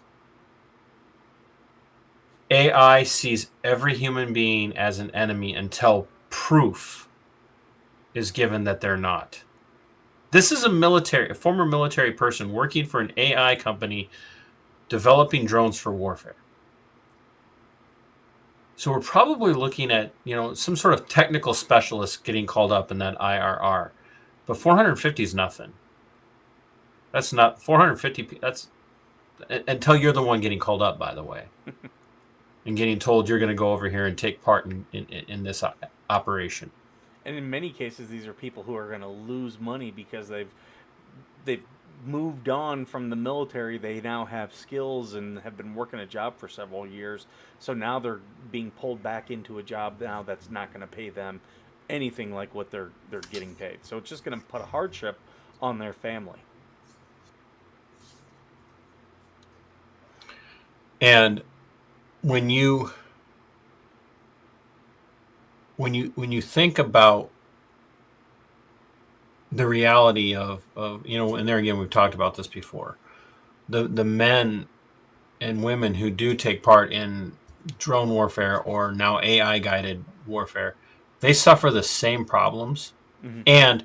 [SPEAKER 2] AI sees every human being as an enemy until proof is given that they're not. This is a former military person working for an AI company developing drones for warfare. So we're probably looking at, some sort of technical specialist getting called up in that IRR. But 450 is nothing. That's not 450. That's until you're the one getting called up, by the way, and getting told you're going to go over here and take part in this operation.
[SPEAKER 4] And in many cases, these are people who are going to lose money because they've moved on from the military. They now have skills and have been working a job for several years. So now they're being pulled back into a job now that's not going to pay them anything like what they're getting paid. So it's just going to put a hardship on their family.
[SPEAKER 2] And when you think about the reality of and there again, we've talked about this before, the men and women who do take part in drone warfare or now AI guided warfare, they suffer the same problems. Mm-hmm. And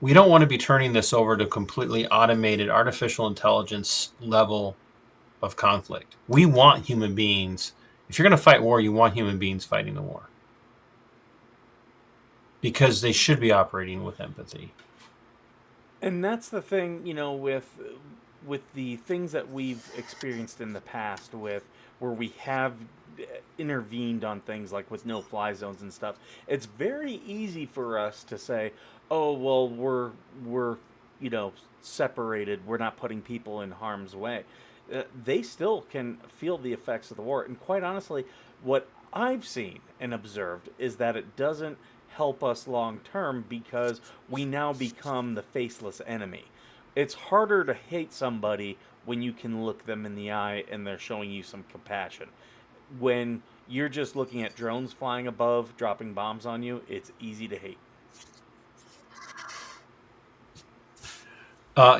[SPEAKER 2] we don't want to be turning this over to completely automated artificial intelligence level of conflict. We want human beings. If you're going to fight war, you want human beings fighting the war, because they should be operating with empathy.
[SPEAKER 4] And that's the thing, with the things that we've experienced in the past, where we have intervened on things like with no-fly zones and stuff. It's very easy for us to say, "Oh, well, we're separated. We're not putting people in harm's way." They still can feel the effects of the war. And quite honestly, what I've seen and observed is that it doesn't help us long term, because we now become the faceless enemy. It's harder to hate somebody when you can look them in the eye and they're showing you some compassion. When you're just looking at drones flying above, dropping bombs on you, it's easy to hate.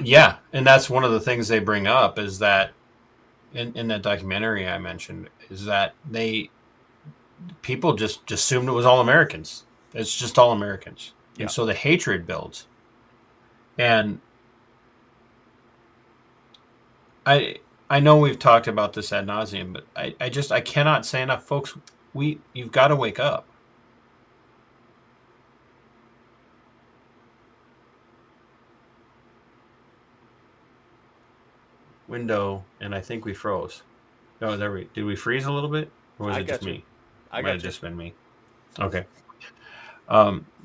[SPEAKER 2] Yeah, and that's one of the things they bring up, is that in that documentary I mentioned, is that people just assumed it was all Americans. It's just all Americans.
[SPEAKER 4] Yeah.
[SPEAKER 2] And so the hatred builds. And I know we've talked about this ad nauseum, but I cannot say enough, folks. You've got to wake up. Window, and I think we froze. No, did we freeze a little bit, or was
[SPEAKER 4] I
[SPEAKER 2] it just
[SPEAKER 4] got you.
[SPEAKER 2] me?
[SPEAKER 4] I
[SPEAKER 2] Might have
[SPEAKER 4] got you.
[SPEAKER 2] just been me. Okay.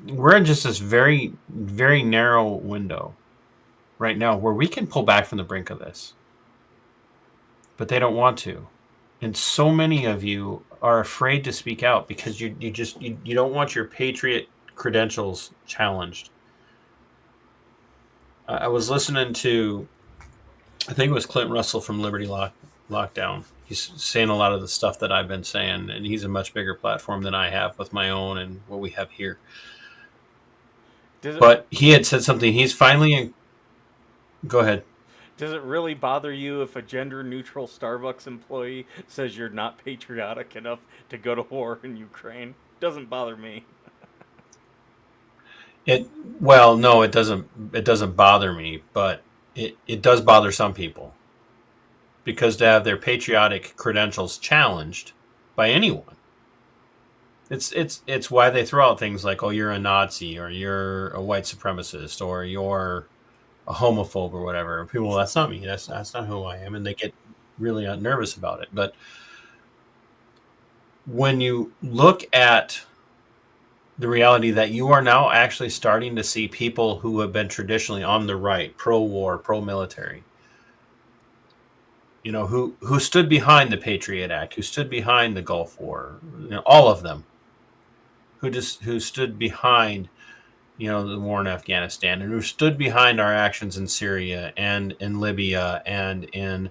[SPEAKER 2] We're in just this very, very narrow window right now where we can pull back from the brink of this, but they don't want to, and so many of you are afraid to speak out because you don't want your patriot credentials challenged. I was listening to, I think it was Clint Russell from Liberty Lockdown. He's saying a lot of the stuff that I've been saying, and he's a much bigger platform than I have with my own and what we have here. But he had said something. He's finally go ahead.
[SPEAKER 4] Does it really bother you if a gender-neutral Starbucks employee says you're not patriotic enough to go to war in Ukraine? Doesn't bother me.
[SPEAKER 2] Well, no, it doesn't. It doesn't bother me, but it does bother some people because to have their patriotic credentials challenged by anyone, it's why they throw out things like, "Oh, you're a Nazi," or "You're a white supremacist," or "You're a homophobe," or whatever. People, well, that's not me. That's not who I am, and they get really nervous about it. But when you look at the reality that you are now actually starting to see people who have been traditionally on the right, pro-war, pro-military, who stood behind the Patriot Act, who stood behind the Gulf War, all of them, who stood behind, the war in Afghanistan, and who stood behind our actions in Syria and in Libya and in,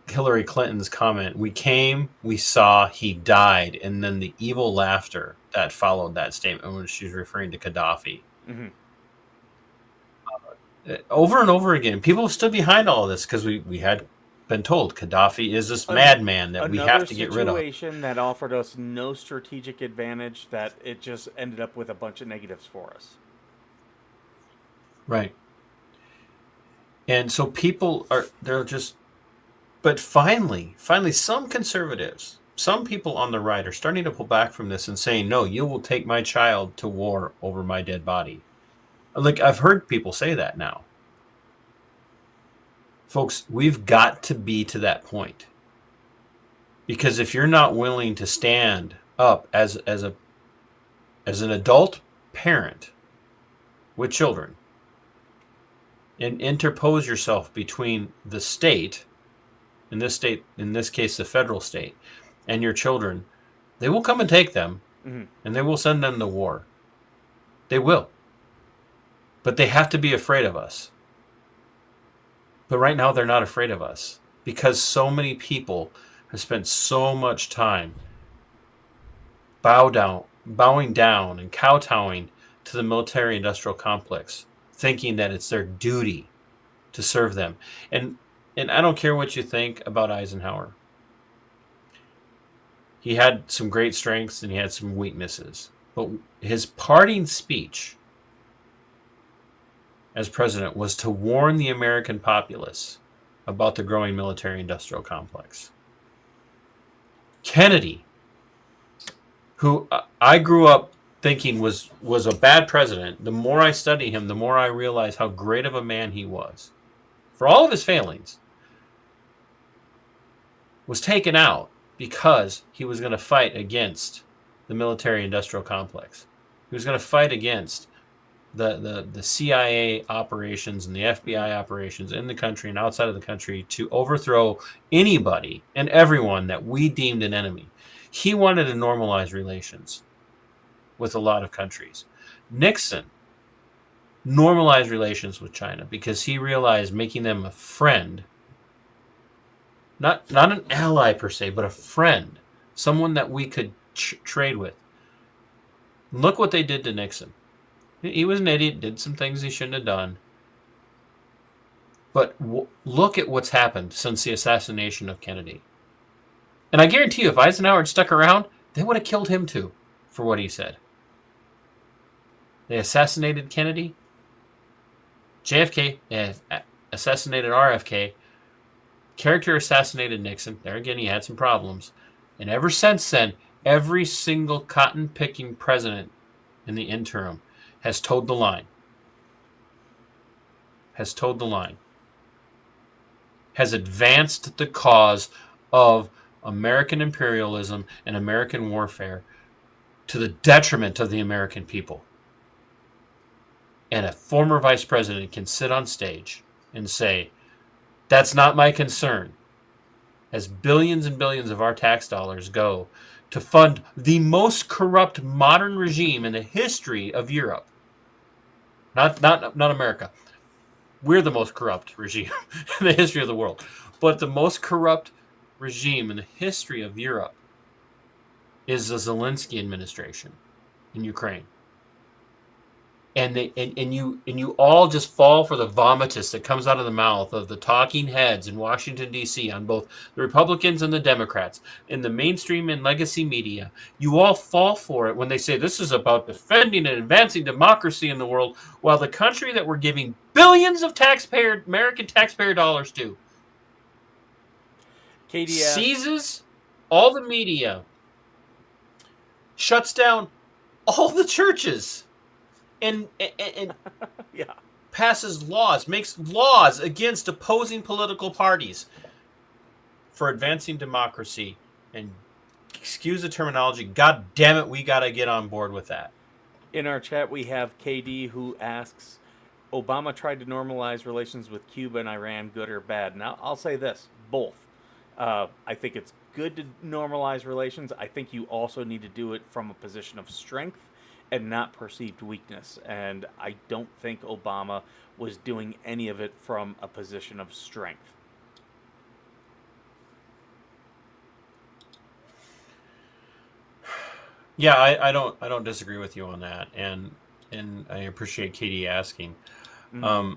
[SPEAKER 2] Hillary Clinton's comment, "We came, we saw, he died," and then the evil laughter that followed that statement when she was referring to Gaddafi.
[SPEAKER 4] Mm-hmm.
[SPEAKER 2] Over and over again, people have stood behind all of this because we had been told Gaddafi is this madman that we have to get rid of.
[SPEAKER 4] Another situation that offered us no strategic advantage, that it just ended up with a bunch of negatives for us.
[SPEAKER 2] Right. And so they're just, but finally, some conservatives, some people on the right are starting to pull back from this and saying, "No, you will take my child to war over my dead body." Like, I've heard people say that now. Folks, we've got to be to that point. Because if you're not willing to stand up as an adult parent with children and interpose yourself between the state, in this case, the federal state, and your children, they will come and take them,
[SPEAKER 4] Mm-hmm.
[SPEAKER 2] and they will send them to war. They will. But they have to be afraid of us. But right now, they're not afraid of us because so many people have spent so much time bowing down and kowtowing to the military-industrial complex, thinking that it's their duty to serve them. And I don't care what you think about Eisenhower. He had some great strengths and he had some weaknesses. But his parting speech as president was to warn the American populace about the growing military-industrial complex. Kennedy, who I grew up thinking was a bad president, the more I study him, the more I realize how great of a man he was. For all of his failings, was taken out because he was going to fight against the military-industrial complex. He was going to fight against the CIA operations and the FBI operations in the country and outside of the country to overthrow anybody and everyone that we deemed an enemy. He wanted to normalize relations with a lot of countries. Nixon normalized relations with China because he realized making them a friend, not an ally per se, but a friend, someone that we could trade with. Look what they did to Nixon. He was an idiot, did some things he shouldn't have done. But look at what's happened since the assassination of Kennedy. And I guarantee you, if Eisenhower had stuck around, they would have killed him too for what he said. They assassinated Kennedy. JFK assassinated RFK. Character assassinated Nixon. There again, he had some problems. And ever since then, every single cotton-picking president in the interim has towed the line. Has advanced the cause of American imperialism and American warfare to the detriment of the American people. And a former vice president can sit on stage and say, that's not my concern, as billions and billions of our tax dollars go to fund the most corrupt modern regime in the history of Europe. Not America. We're the most corrupt regime in the history of the world. But the most corrupt regime in the history of Europe is the Zelensky administration in Ukraine. And you all just fall for the vomitus that comes out of the mouth of the talking heads in Washington, D.C. on both the Republicans and the Democrats in the mainstream and legacy media. You all fall for it when they say this is about defending and advancing democracy in the world, while the country that we're giving billions of American taxpayer dollars to
[SPEAKER 4] KDS.
[SPEAKER 2] seizes all the media, shuts down all the churches, and
[SPEAKER 4] Yeah.
[SPEAKER 2] passes laws, makes laws against opposing political parties for advancing democracy. And excuse the terminology, God damn it, we got to get on board with that.
[SPEAKER 4] In our chat, we have KD who asks, Obama tried to normalize relations with Cuba and Iran, good or bad? Now, I'll say this, both. I think it's good to normalize relations. I think you also need to do it from a position of strength and not perceived weakness. And I don't think Obama was doing any of it from a position of strength.
[SPEAKER 2] Yeah, I don't disagree with you on that, and I appreciate Katie asking.
[SPEAKER 4] Mm-hmm.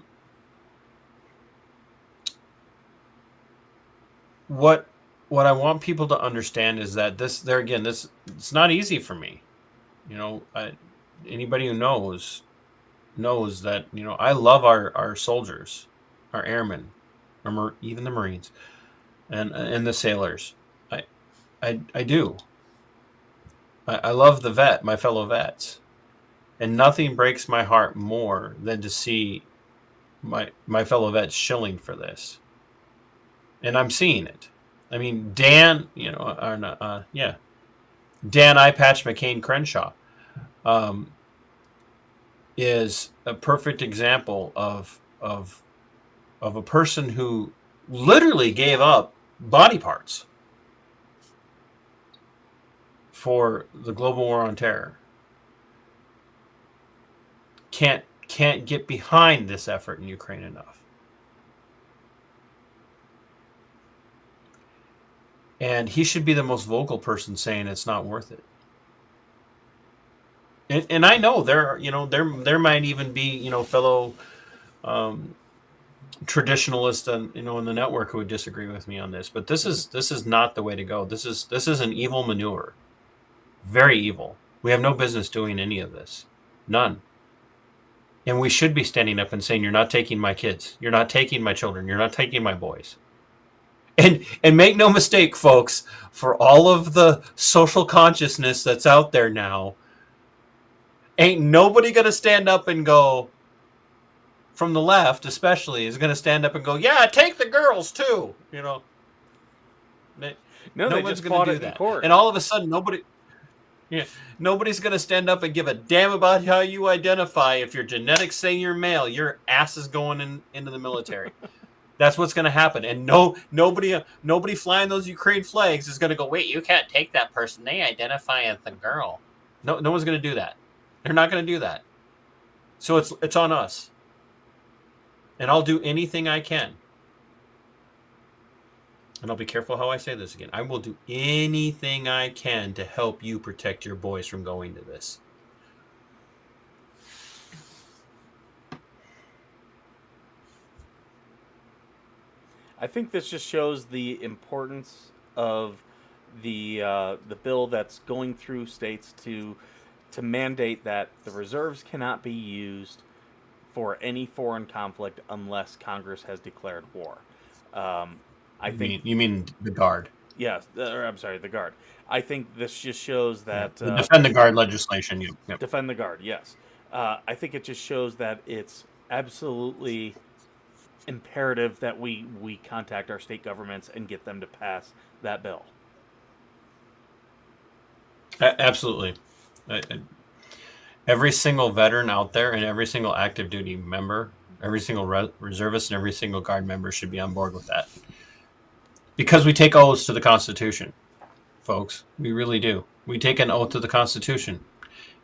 [SPEAKER 2] What I want people to understand is that this it's not easy for me. You know, anybody who knows that, you know, I love our soldiers, our airmen, even the Marines, and the sailors. I do. I love my fellow vets, and nothing breaks my heart more than to see my fellow vets shilling for this. And I'm seeing it. I mean, Dan, Dan Eye Patch McCain Crenshaw, is a perfect example of a person who literally gave up body parts for the global war on terror. Can't get behind this effort in Ukraine enough. And he should be the most vocal person saying it's not worth it. And I know there might even be, fellow traditionalists and in the network who would disagree with me on this, but this is not the way to go. This is an evil maneuver. Very evil. We have no business doing any of this. None. And we should be standing up and saying, you're not taking my kids. You're not taking my children. You're not taking my boys. And make no mistake, folks, for all of the social consciousness that's out there now, ain't nobody going to stand up and go, from the left especially, is going to stand up and go, yeah, take the girls too.
[SPEAKER 4] No,
[SPEAKER 2] no
[SPEAKER 4] they
[SPEAKER 2] one's
[SPEAKER 4] just
[SPEAKER 2] going
[SPEAKER 4] fought
[SPEAKER 2] to do
[SPEAKER 4] it in
[SPEAKER 2] that.
[SPEAKER 4] court.
[SPEAKER 2] And all of a sudden, nobody's going to stand up and give a damn about how you identify. If your genetics say you're male, your ass is going into the military. That's what's going to happen. And nobody flying those Ukraine flags is going to go, wait, you can't take that person. They identify as the girl. No one's going to do that. They're not going to do that. So it's on us. And I'll do anything I can. And I'll be careful how I say this again. I will do anything I can to help you protect your boys from going to this.
[SPEAKER 4] I think this just shows the importance of the bill that's going through states to mandate that the reserves cannot be used for any foreign conflict unless Congress has declared war. I think
[SPEAKER 2] You mean the Guard?
[SPEAKER 4] yes, or I'm sorry, the Guard. I think this just shows
[SPEAKER 2] Yeah,
[SPEAKER 4] that
[SPEAKER 2] the Defend the Guard legislation. Yep.
[SPEAKER 4] defend the Guard. Yes, I think it just shows that it's absolutely imperative that we contact our state governments and get them to pass that bill.
[SPEAKER 2] Absolutely. Every single veteran out there and every single active duty member, every single reservist and every single Guard member should be on board with that. Because we take oaths to the Constitution, folks. We really do. We take an oath to the Constitution.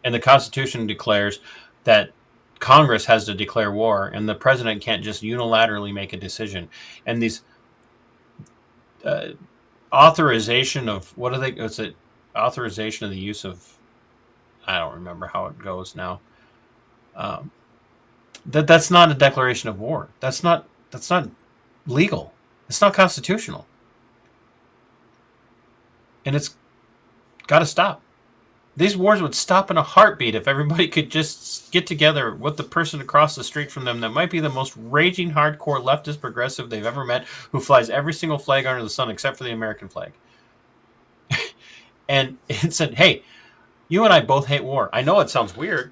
[SPEAKER 2] And the Constitution declares that Congress has to declare war, and the president can't just unilaterally make a decision. And these authorization of what are they? What's it? Authorization of the use of. I don't remember how it goes now. That's not a declaration of war. That's not legal. It's not constitutional, and it's got to stop. These wars would stop in a heartbeat if everybody could just get together with the person across the street from them that might be the most raging, hardcore, leftist progressive they've ever met, who flies every single flag under the sun except for the American flag. And it said, hey, you and I both hate war. I know it sounds weird.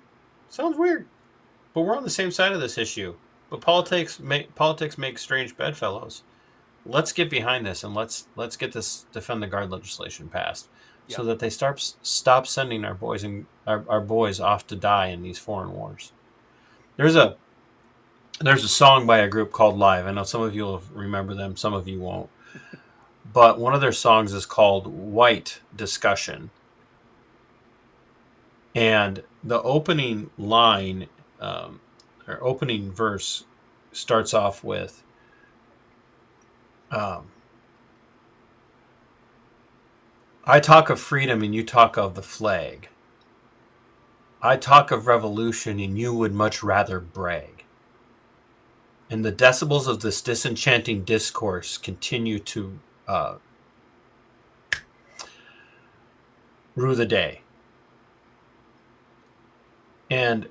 [SPEAKER 2] But we're on the same side of this issue. But politics make strange bedfellows. Let's get behind this and let's get this Defend the Guard legislation passed. So that they stop sending our boys off to die in these foreign wars. There's a song by a group called Live. I know some of you will remember them, some of you won't. But one of their songs is called White Discussion. And the opening line, or opening verse, starts off with, I talk of freedom and you talk of the flag. I talk of revolution and you would much rather brag. And the decibels of this disenchanting discourse continue to rue the day. And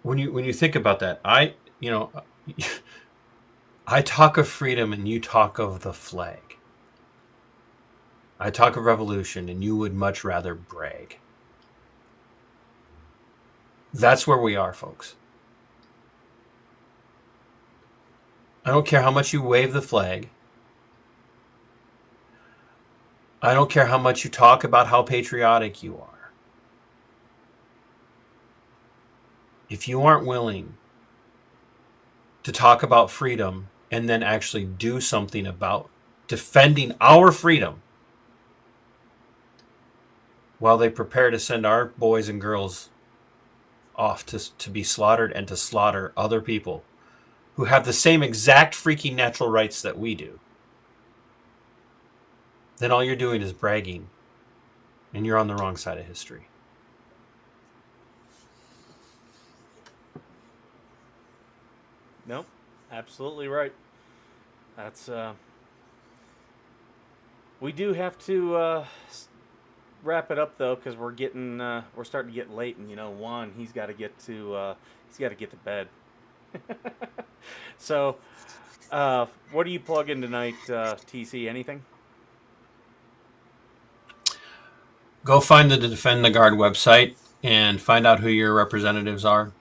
[SPEAKER 2] when you think about that, I talk of freedom and you talk of the flag. I talk of revolution and you would much rather brag. That's where we are, folks. I don't care how much you wave the flag. I don't care how much you talk about how patriotic you are. If you aren't willing to talk about freedom and then actually do something about defending our freedom, while they prepare to send our boys and girls off to be slaughtered and to slaughter other people who have the same exact freaking natural rights that we do, then all you're doing is bragging, and you're on the wrong side of history.
[SPEAKER 4] Nope, absolutely right. That's we do have to wrap it up though, because we're starting to get late, and Juan, he's got to get to bed. So, what are you plugging tonight, TC? Anything?
[SPEAKER 2] Go find the Defend the Guard website and find out who your representatives are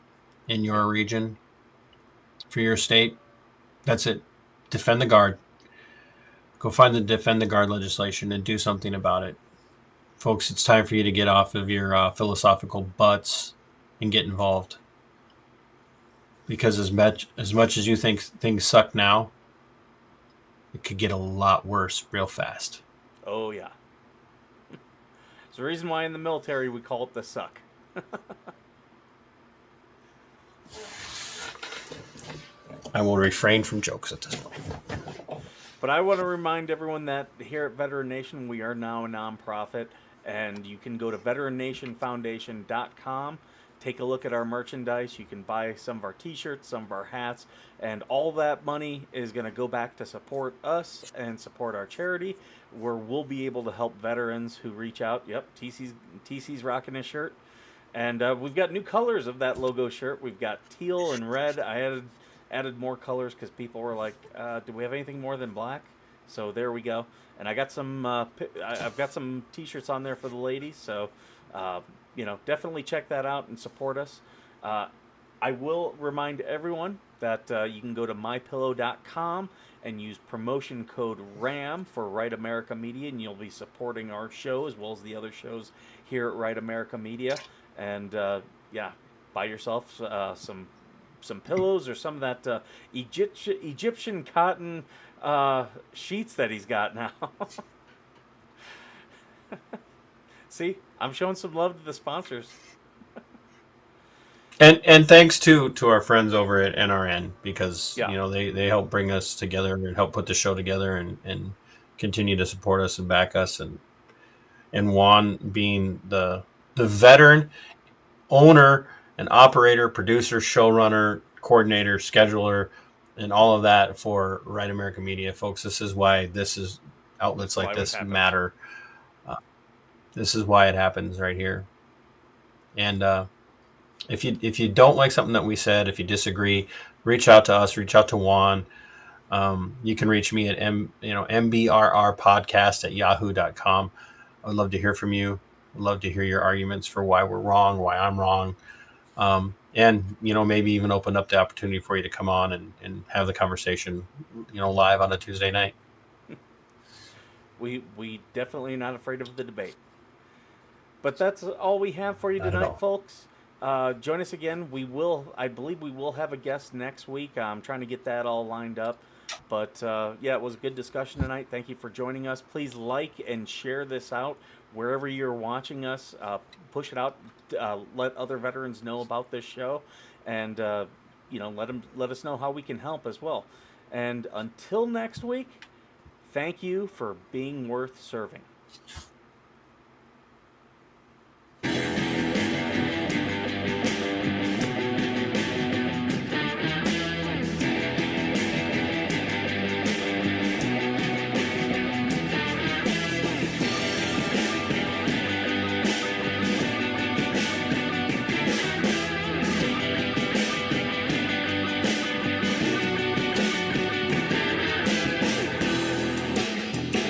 [SPEAKER 2] in your region for your state. That's it. Defend the Guard. Go find the Defend the Guard legislation and do something about it. Folks, it's time for you to get off of your philosophical butts and get involved. Because as much as you think things suck now, it could get a lot worse real fast.
[SPEAKER 4] Oh, yeah. It's the reason why in the military we call it the suck.
[SPEAKER 2] I will refrain from jokes at this point.
[SPEAKER 4] But I want to remind everyone that here at Veteran Nation, we are now a nonprofit, and you can go to veterannationfoundation.com take a look at our merchandise. You can buy some of our t-shirts, some of our hats, and all that money is going to go back to support us and support our charity, where we'll be able to help veterans who reach out. Yep, TC's rocking his shirt. And we've got new colors of that logo shirt. We've got teal and red. I added more colors because people were like, "Do we have anything more than black?" So there we go. And I got some. I've got some T-shirts on there for the ladies. So definitely check that out and support us. I will remind everyone that you can go to mypillow.com and use promotion code RAM for Right America Media, and you'll be supporting our show as well as the other shows here at Right America Media. And buy yourself some pillows or some of that Egyptian cotton sheets that he's got now. See, I'm showing some love to the sponsors.
[SPEAKER 2] And thanks to our friends over at NRN, because
[SPEAKER 4] Yeah.
[SPEAKER 2] they help bring us together and help put the show together and continue to support us and back us, and Juan being the veteran owner and operator, producer, showrunner, coordinator, scheduler, and all of that for Right America Media. Folks, this is why outlets like this matter. This is why it happens right here. And if you don't like something that we said, if you disagree, reach out to us, reach out to Juan. You can reach me at mbrrpodcast@yahoo.com. I would love to hear from you. I'd love to hear your arguments for why we're wrong, why I'm wrong. And maybe even open up the opportunity for you to come on and have the conversation, live on a Tuesday night.
[SPEAKER 4] We definitely are not afraid of the debate. But that's all we have for you tonight, folks. Join us again. I believe we will have a guest next week. I'm trying to get that all lined up. But it was a good discussion tonight. Thank you for joining us. Please like and share this out wherever you're watching us. Push it out. Let other veterans know about this show, and let us know how we can help as well. And until next week, thank you for being worth serving.